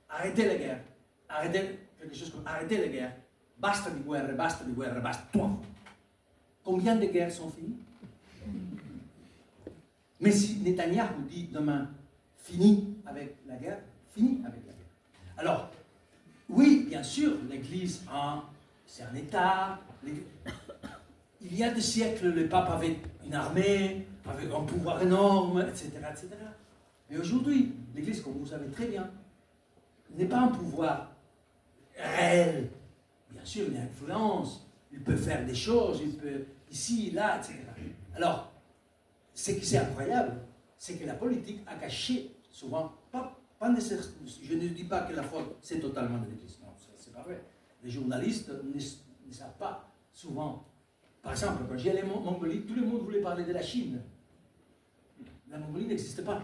arrêtez la guerre, arrêtez quelque chose comme arrêtez la guerre, basta di guerre, basta di guerre, basta. 3 fois. Combien de guerres sont finies? Mais si Netanyahou dit demain fini avec la guerre, fini avec la guerre. Alors, oui, bien sûr, l'Église, c'est un État. Il y a des siècles, le pape avait une armée, avec un pouvoir énorme, etc. etc. Mais aujourd'hui, l'Église, comme vous savez très bien, n'est pas un pouvoir réel. Bien sûr, il y a influence, il peut faire des choses, il peut ici, là, etc. Alors, ce qui est incroyable, c'est que la politique a caché souvent, pas nécessairement, je ne dis pas que la faute c'est totalement de l'Église, non, c'est pas vrai. Les journalistes ne savent pas souvent. Par exemple, quand j'y allais en Mongolie, tout le monde voulait parler de la Chine. La Mongolie n'existe pas.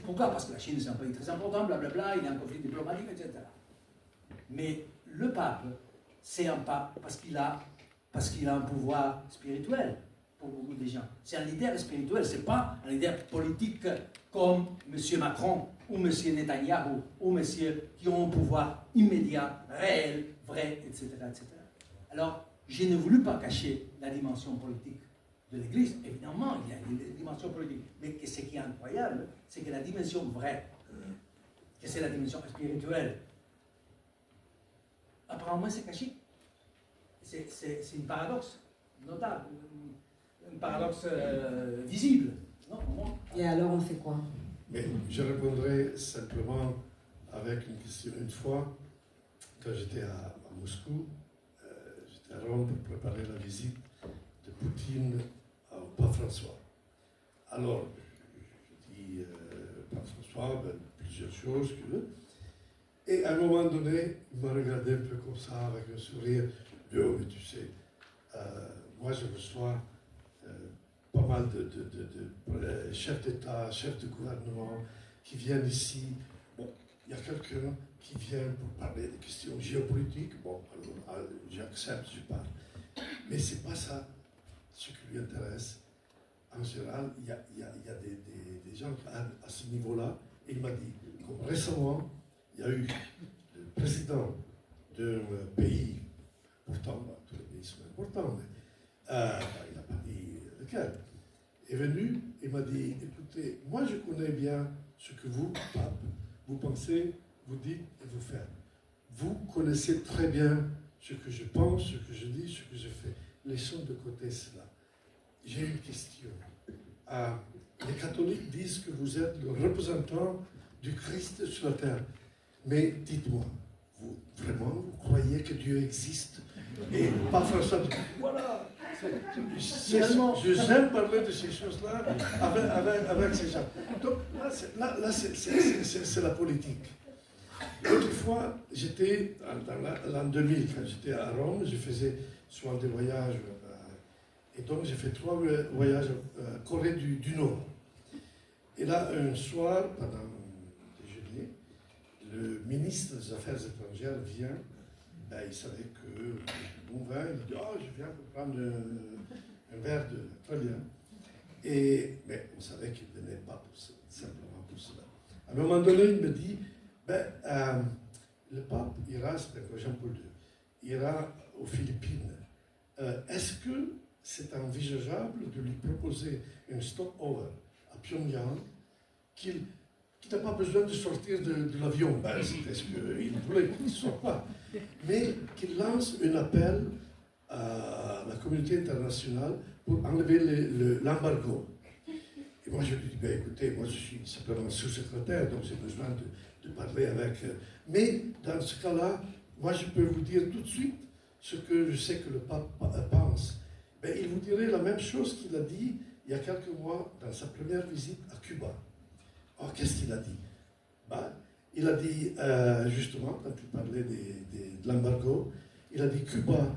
Pourquoi? Parce que la Chine c'est un pays très important, blablabla, il y a un conflit diplomatique, etc. Mais le pape, c'est un pape parce qu'il a un pouvoir spirituel pour beaucoup de gens. C'est un leader spirituel, c'est pas un leader politique comme M. Macron ou M. Netanyahou ou M. qui ont un pouvoir immédiat, réel, vrai, etc. etc. Alors, je n'ai voulu pas cacher la dimension politique de l'Église. Évidemment, il y a une dimension politique. Mais ce qui est incroyable, c'est que la dimension vraie, que c'est la dimension spirituelle, apparemment c'est caché. C'est un paradoxe notable, un paradoxe visible. Non, Et alors on fait quoi? Mais je répondrai simplement avec une question. Une fois, quand j'étais à Moscou, j'étais à Rome pour préparer la visite de Poutine au pape François. Alors, je dis pape François, plusieurs choses. Et à un moment donné, il m'a regardé un peu comme ça, avec un sourire. Oh, mais tu sais, moi je reçois pas mal de chefs d'État, chefs de gouvernement qui viennent ici. Bon, il y a quelqu'un qui vient pour parler des questions géopolitiques. Bon, alors j'accepte, je parle. Mais c'est pas ça ce qui lui intéresse. En général, il y a des gens à ce niveau-là. Et il m'a dit, comme récemment, il y a eu le président d'un pays, pourtant, tous les pays sont importants, mais il n'a pas dit lequel, est venu et m'a dit, écoutez, moi je connais bien ce que vous, pape, vous pensez, vous dites et vous faites. Vous connaissez très bien ce que je pense, ce que je dis, ce que je fais. Laissons de côté cela. J'ai une question. Les catholiques disent que vous êtes le représentant du Christ sur la terre. Mais dites-moi, vous croyez que Dieu existe? Et pas François dit, voilà, j'aime parler de ces choses-là avec ces gens. Donc là c'est la politique. L'autre fois, j'étais dans l'an 2000, quand j'étais à Rome, je faisais souvent des voyages, et donc j'ai fait 3 voyages en Corée du Nord. Et là, un soir, pendant le déjeuner, le ministre des Affaires étrangères vient, il savait que bon vin, il dit, oh, je viens pour prendre un verre de... Très bien. Mais on savait qu'il ne venait pas simplement pour cela. À un moment donné, il me dit, le pape ira, c'était Jean-Paul II, ira aux Philippines. Est-ce que c'est envisageable de lui proposer un stopover à Pyongyang qu'il n'a pas besoin de sortir de l'avion, c'est ce qu'il voulait qu'il ne sorte pas, mais qu'il lance un appel à la communauté internationale pour enlever l'embargo. Et moi, je lui dis, ben, écoutez, moi, je suis simplement sous-secrétaire, donc j'ai besoin de parler avec... Mais dans ce cas-là, moi, je peux vous dire tout de suite ce que je sais que le pape pense. Ben, il vous dirait la même chose qu'il a dit il y a quelques mois dans sa première visite à Cuba. Alors, qu'est-ce qu'il a dit? Ben, il a dit, justement, quand il parlait de l'embargo, il a dit, Cuba,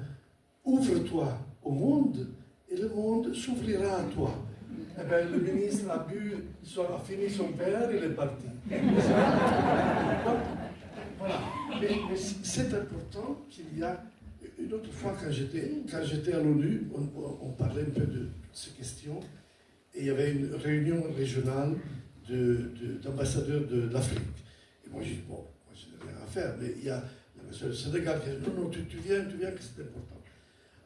ouvre-toi au monde et le monde s'ouvrira à toi. Eh bien, le ministre a fini son verre, il est parti. Voilà. Mais c'est important qu'il y a... Une autre fois, quand j'étais à l'ONU, on parlait un peu de ces questions, et il y avait une réunion régionale d'ambassadeurs de l'Afrique. Et moi, j'ai dit, bon, moi, je n'ai rien à faire, mais il y a l'ambassadeur du Sénégal qui a dit, non, tu viens, que c'est important.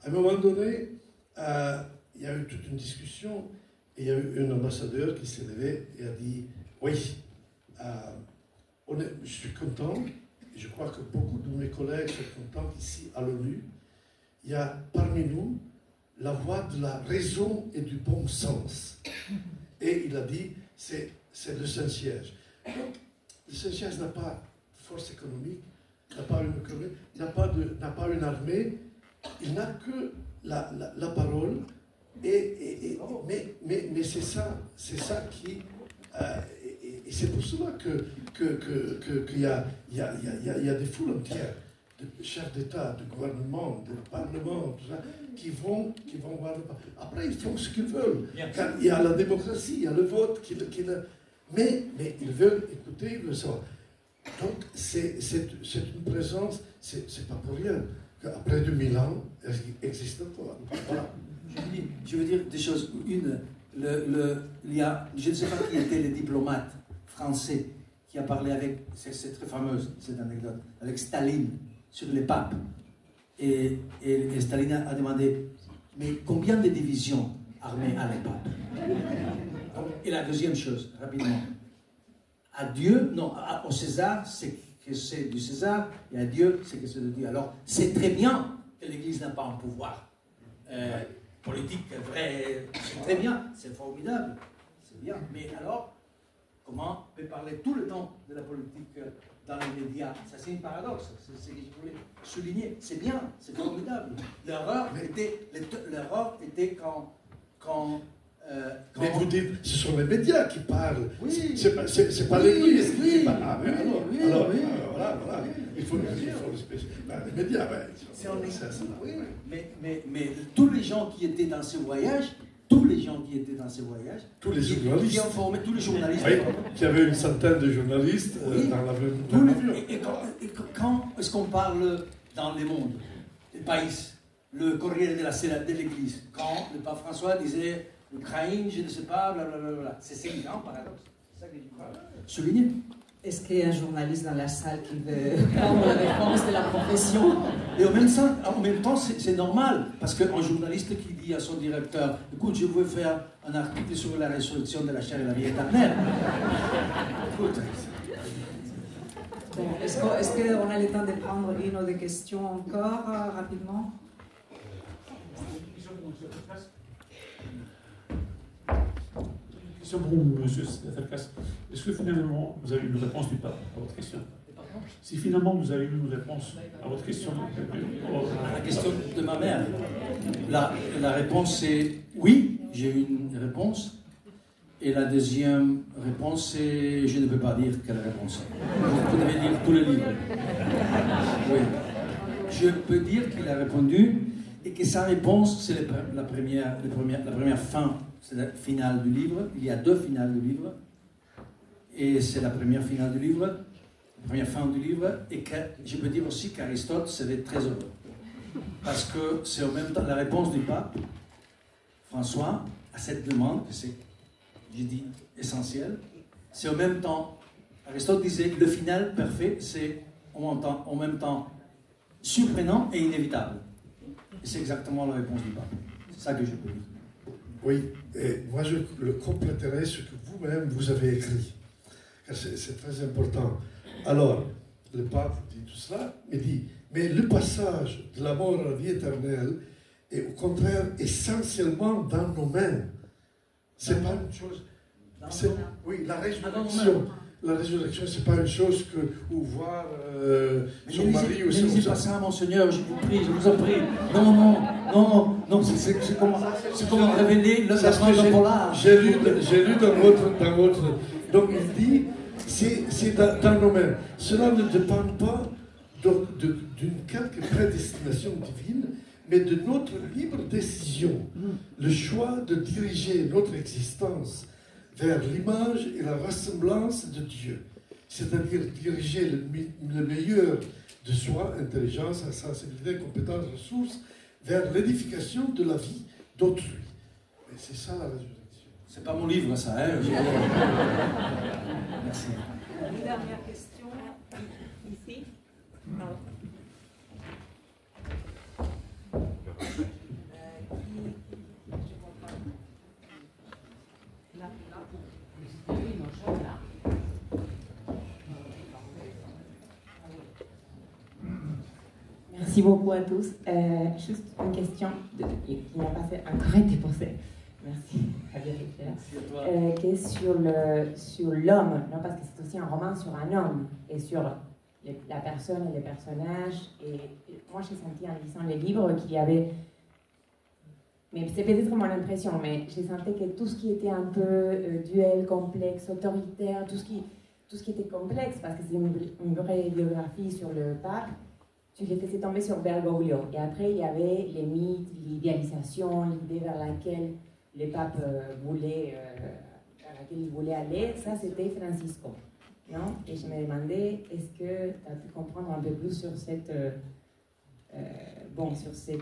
À un moment donné, il y a eu toute une discussion, et il y a eu un ambassadeur qui s'est levé et a dit, oui, je suis content, et je crois que beaucoup de mes collègues sont contents qu'ici, à l'ONU, il y a parmi nous la voix de la raison et du bon sens. Et il a dit, c'est le Saint-Siège. Donc, le Saint-Siège n'a pas de force économique, n'a pas une armée, il n'a que la parole, mais c'est ça qui... et c'est pour cela qu'il y a des foules entières de chefs d'État, de gouvernement, de parlement, tout ça, qui vont voir le... Après, ils font ce qu'ils veulent. Quand il y a la démocratie, il y a le vote, mais ils veulent écouter, ils le savent. Donc, c'est une présence, c'est pas pour rien qu'après 2000 ans, elle existe encore. Voilà. Je veux dire des choses. Il y a, je ne sais pas qui était le diplomate français qui a parlé avec, c'est très fameuse cette anecdote, avec Staline sur les papes. Et Staline a demandé, mais combien de divisions armées a les papes? Et la deuxième chose, rapidement, à Dieu, non, au César, c'est que c'est du César, et à Dieu, c'est que c'est de Dieu. Alors, c'est très bien que l'Église n'a pas un pouvoir politique vrai, c'est très bien, c'est formidable, c'est bien. Mais alors, comment on peut parler tout le temps de la politique dans les médias? Ça, c'est un paradoxe, c'est ce que je voulais souligner. C'est bien, c'est formidable. L'erreur était quand mais vous dites, ce sont les médias qui parlent, oui. c'est pas l'Église qui parle. Alors, oui. Voilà. Il faut respecter les médias. Mais tous les gens qui étaient dans ce voyage, tous les journalistes, qui ont formé tous les journalistes, oui, il y avait une centaine de journalistes dans l'avion. Et quand est-ce qu'on parle dans le monde, les pays, le Corriere della Sera de l'Église, quand le pape François disait l'Ukraine, je ne sais pas, blablabla. C'est un grand paradoxe. C'est ça que je crois souligner. Est-ce qu'il y a un journaliste dans la salle qui veut prendre la réponse de la profession? Et en même temps, c'est normal, parce qu'un journaliste qui dit à son directeur, écoute, je veux faire un article sur la résurrection de la chair et la vie éternelle. Écoute. Bon, est-ce qu'on a le temps de prendre une ou deux questions encore, rapidement? Pour M. Cercas, est-ce que finalement vous avez eu une réponse du pape à votre question? Si finalement vous avez eu une réponse à votre question. La question de ma mère, la réponse est oui, j'ai eu une réponse. Et la deuxième réponse c'est je ne peux pas dire quelle réponse. Vous devez lire tous les livres. Oui. Je peux dire qu'il a répondu et que sa réponse c'est la première fin. C'est la finale du livre. Il y a deux finales du livre. Et c'est la première finale du livre, la première fin du livre. Et que je peux dire aussi qu'Aristote serait très heureux. Parce que c'est en même temps la réponse du pape, François, à cette demande, que c'est, j'ai dit, essentiel. C'est en même temps, Aristote disait, le final parfait, c'est en même temps surprenant et inévitable. Et c'est exactement la réponse du pape. C'est ça que je peux dire. Oui, et moi je le compléterai ce que vous-même vous avez écrit. C'est très important. Alors, le pape dit tout cela, mais le passage de la mort à la vie éternelle est au contraire essentiellement dans nos mains. C'est pas une chose. Oui, la résurrection. La résurrection, ce n'est pas une chose que ou voir son mari ou son... Ne lisez pas ça, monseigneur, je vous prie, je vous en prie. Non, c'est comment révéler la grande polar. J'ai lu dans votre... Donc il dit, c'est dans nos mains. Cela ne dépend pas d'une quelque prédestination divine, mais de notre libre décision. Le choix de diriger notre existence vers l'image et la ressemblance de Dieu, c'est-à-dire diriger le meilleur de soi, intelligence, sensibilité, compétence, ressources, vers l'édification de la vie d'autrui. Et c'est ça la résurrection. C'est pas mon livre, ça, hein? Merci. Une dernière question, ici. Pardon. Merci beaucoup à tous. Juste une question qui n'a pas encore été posée. Merci, Javier, qui est sur l'homme, non, parce que c'est aussi un roman sur un homme et sur la personne et les personnages. Et moi, j'ai senti en lisant les livres qu'il y avait, mais c'est peut-être mon impression, mais j'ai senti que tout ce qui était un peu duel, complexe, autoritaire, tout ce qui était complexe, parce que c'est une vraie biographie sur le pape, tu les faisais tomber sur Bergoglio. Et après, il y avait les mythes, l'idéalisation, l'idée vers laquelle le pape voulait aller. Ça, c'était Francisco. Non? Et je me demandais, est-ce que tu as pu comprendre un peu plus sur cet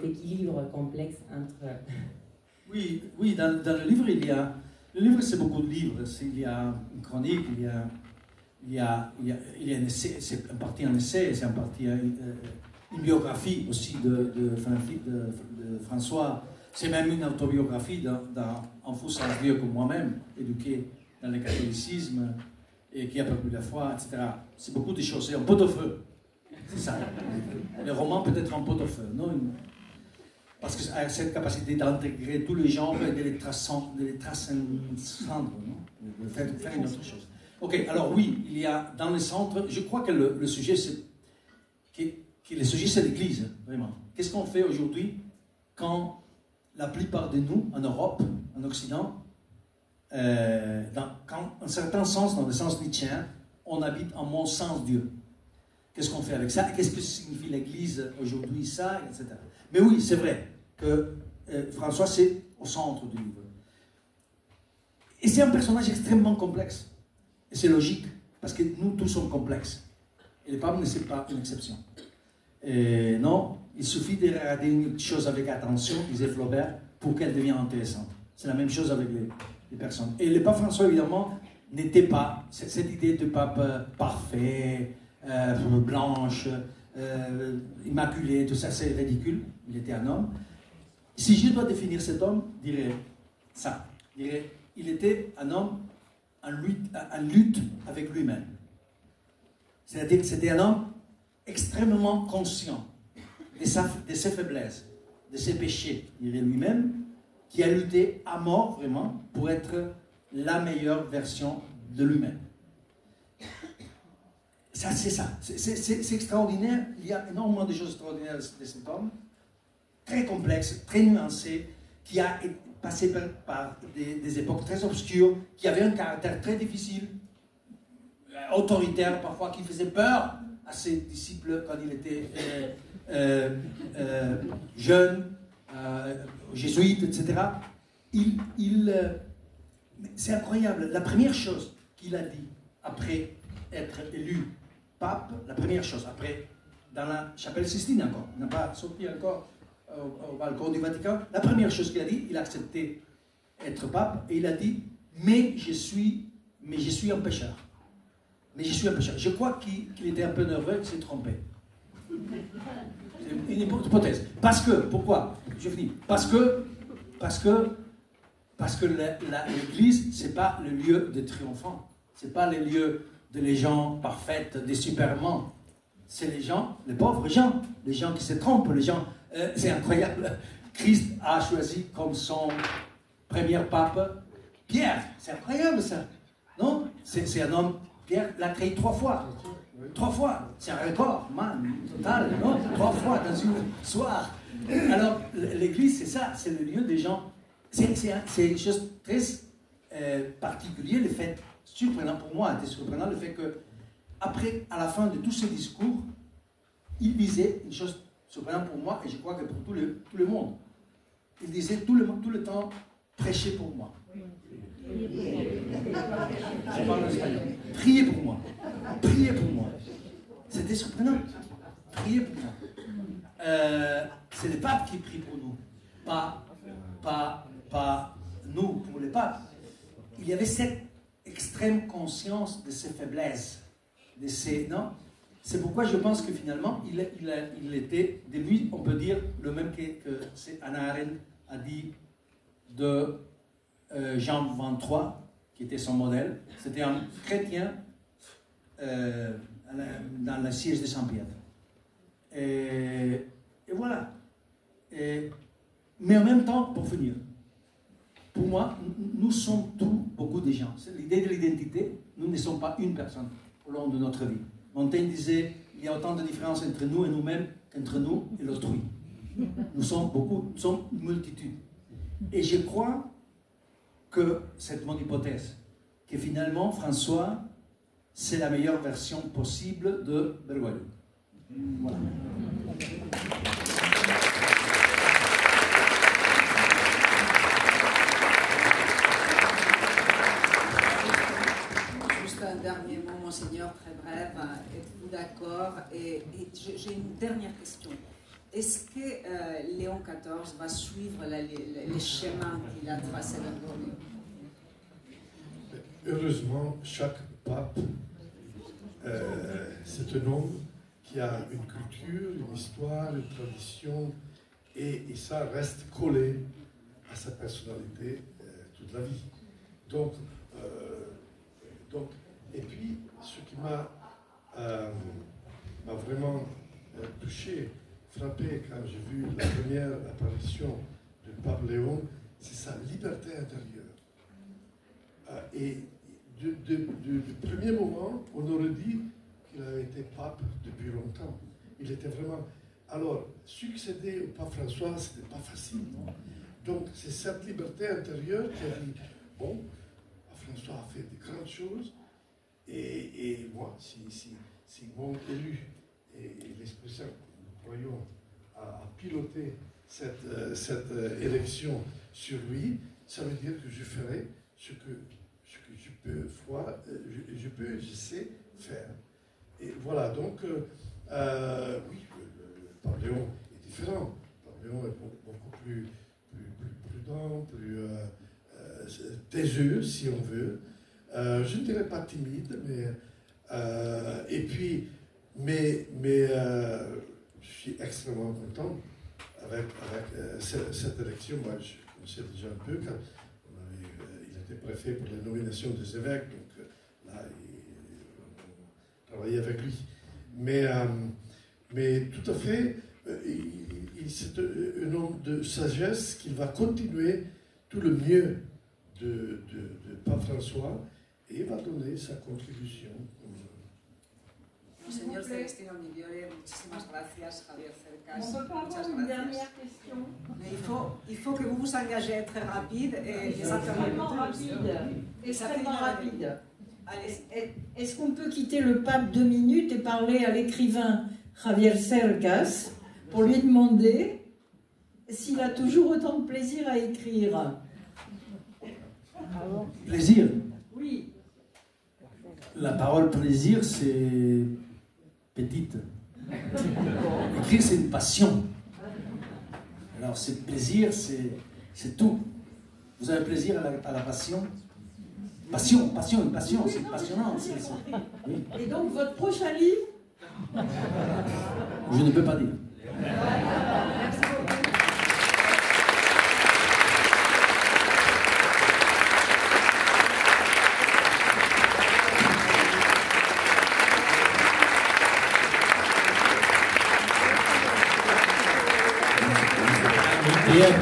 équilibre complexe entre... Oui, dans le livre, il y a... Le livre, c'est beaucoup de livres. Il y a une chronique, il y a un essai, c'est en partie un essai, c'est en partie une biographie aussi de François. C'est même une autobiographie d'un fou sans Dieu comme moi-même, éduqué dans le catholicisme et qui a perdu la foi, etc. C'est beaucoup de choses. C'est un pot-au-feu. C'est ça. Le roman peut être un pot-au-feu, non? Parce que a cette capacité d'intégrer tous les genres et de les transcendre, non? De faire une autre chose. Ok, alors oui, il y a dans le centre, je crois que le sujet, c'est l'Église, vraiment. Qu'est-ce qu'on fait aujourd'hui quand la plupart de nous, en Europe, en Occident, quand, en certain sens, dans le sens nietzschéen, on habite en mon sens Dieu. Qu'est-ce qu'on fait avec ça? Qu'est-ce que signifie l'Église aujourd'hui, ça, etc. Mais oui, c'est vrai que François, c'est au centre du livre. Et c'est un personnage extrêmement complexe. Et c'est logique, parce que nous tous sommes complexes. Et le pape ne c'est pas une exception. Et non, il suffit de regarder une chose avec attention, disait Flaubert, pour qu'elle devienne intéressante. C'est la même chose avec les personnes. Et le pape François, évidemment, n'était pas cette idée de pape parfait, blanche, immaculé, tout ça, c'est ridicule. Il était un homme. Si je dois définir cet homme, je dirais ça. Je dirais, il était un homme en lutte avec lui-même. C'est-à-dire que c'était un homme extrêmement conscient de ses faiblesses, de ses péchés, il dirait lui-même, qui a lutté à mort vraiment pour être la meilleure version de lui-même. Ça, c'est ça. C'est extraordinaire. Il y a énormément de choses extraordinaires de cet homme, très complexe, très nuancé, qui a passé par des époques très obscures, qui avait un caractère très difficile, autoritaire parfois, qui faisait peur à ses disciples quand il était jeune, jésuite, etc. C'est incroyable. La première chose qu'il a dit après être élu pape, la première chose, après, dans la chapelle Sistine encore, il n'a pas sorti encore au balcon du Vatican, la première chose qu'il a dit, il a accepté être pape et il a dit mais je suis un pécheur. Mais je suis un pécheur. Je crois qu'il était un peu nerveux, qu'il s'est trompé. C'est une hypothèse. Parce que, pourquoi? Je finis. Parce que l'Église, ce n'est pas le lieu des triomphants. Ce n'est pas le lieu de gens parfaits, des supermans. C'est les pauvres gens, les gens qui se trompent, les gens... c'est incroyable. Christ a choisi comme son premier pape Pierre. C'est incroyable ça. Non, c'est un homme, Pierre l'a créé 3 fois. 3 fois, c'est un record, man, total, non? 3 fois dans une soir. Alors, l'église, c'est ça, c'est le lieu des gens. C'est une chose très particulière, le fait, surprenant pour moi, c'était surprenant le fait que, après, à la fin de tous ces discours, il disait une chose surprenante pour moi, et je crois que pour tout le monde. Il disait tout le temps, prêchez pour moi. Je parle en espagnol. Priez pour moi. Priez pour moi. C'était surprenant. Priez pour moi. C'est le pape qui prie pour nous. Pas nous pour le pape. Il y avait cette extrême conscience de ses faiblesses. De ses, non? C'est pourquoi je pense que finalement, il était, de lui, on peut dire le même que Hannah Arendt a dit de Jean 23, qui était son modèle. C'était un chrétien dans le siège de Saint-Pierre. Et voilà. Mais en même temps, pour finir, pour moi, nous sommes tous beaucoup de gens. C'est l'idée de l'identité. Nous ne sommes pas une personne au long de notre vie. Montaigne disait, il y a autant de différences entre nous et nous-mêmes qu'entre nous et l'autrui. Nous sommes beaucoup, nous sommes une multitude. Et je crois que c'est mon hypothèse, que finalement, François, c'est la meilleure version possible de Bergoglio. Voilà. Juste un dernier mot, Monseigneur, très bref. Êtes-vous d'accord? Et j'ai une dernière question. Est-ce que Léon XIV va suivre les chemins qu'il a tracés Bergoglio? Heureusement, chaque pape, c'est un homme qui a une culture, une histoire, une tradition, et ça reste collé à sa personnalité toute la vie. Donc, et puis, ce qui m'a vraiment touché, frappé quand j'ai vu la première apparition du pape Léon, c'est sa liberté intérieure. Et du premier moment, on aurait dit qu'il avait été pape depuis longtemps. Il était vraiment... Alors, succéder au pape François, ce n'était pas facile. Donc, c'est cette liberté intérieure qui a dit, bon, François a fait de grandes choses, et moi, si mon élu et l'Esprit Saint, nous croyons, à piloter cette élection sur lui, ça veut dire que je ferai ce que je peux je sais faire. Et voilà, donc, oui, le pape Léon est différent. Le pape Léon est beaucoup plus prudent, plus taiseux, si on veut. Je ne dirais pas timide, mais je suis extrêmement content avec cette élection. Moi, je connaissais déjà un peu quand il était préfet pour la nomination des évêques, donc là, on travaillait avec lui. Mais tout à fait, c'est un homme de sagesse qui va continuer tout le mieux de Pape François et va donner sa contribution. Señor Celestino Migliore, muchísimas gracias, Javier Cercas. On peut pas avoir une dernière question. Mais il faut que vous vous engagez très rapide et extrêmement rapide. Est-ce qu'on peut quitter le pape 2 minutes et parler à l'écrivain Javier Cercas pour lui demander s'il a toujours autant de plaisir à écrire? Plaisir? Oui. La parole plaisir, c'est petite. Écrire, c'est une passion. Alors, c'est plaisir, c'est tout. Vous avez plaisir à la passion? Passion, une passion, c'est passionnant. Oui. Et donc, votre prochain livre? Je ne peux pas dire. Merci beaucoup.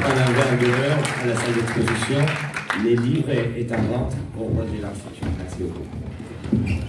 Pendant un verre de l'heure à la salle d'exposition, les livres est en vente au Roi de l'Institut. Merci. beaucoup.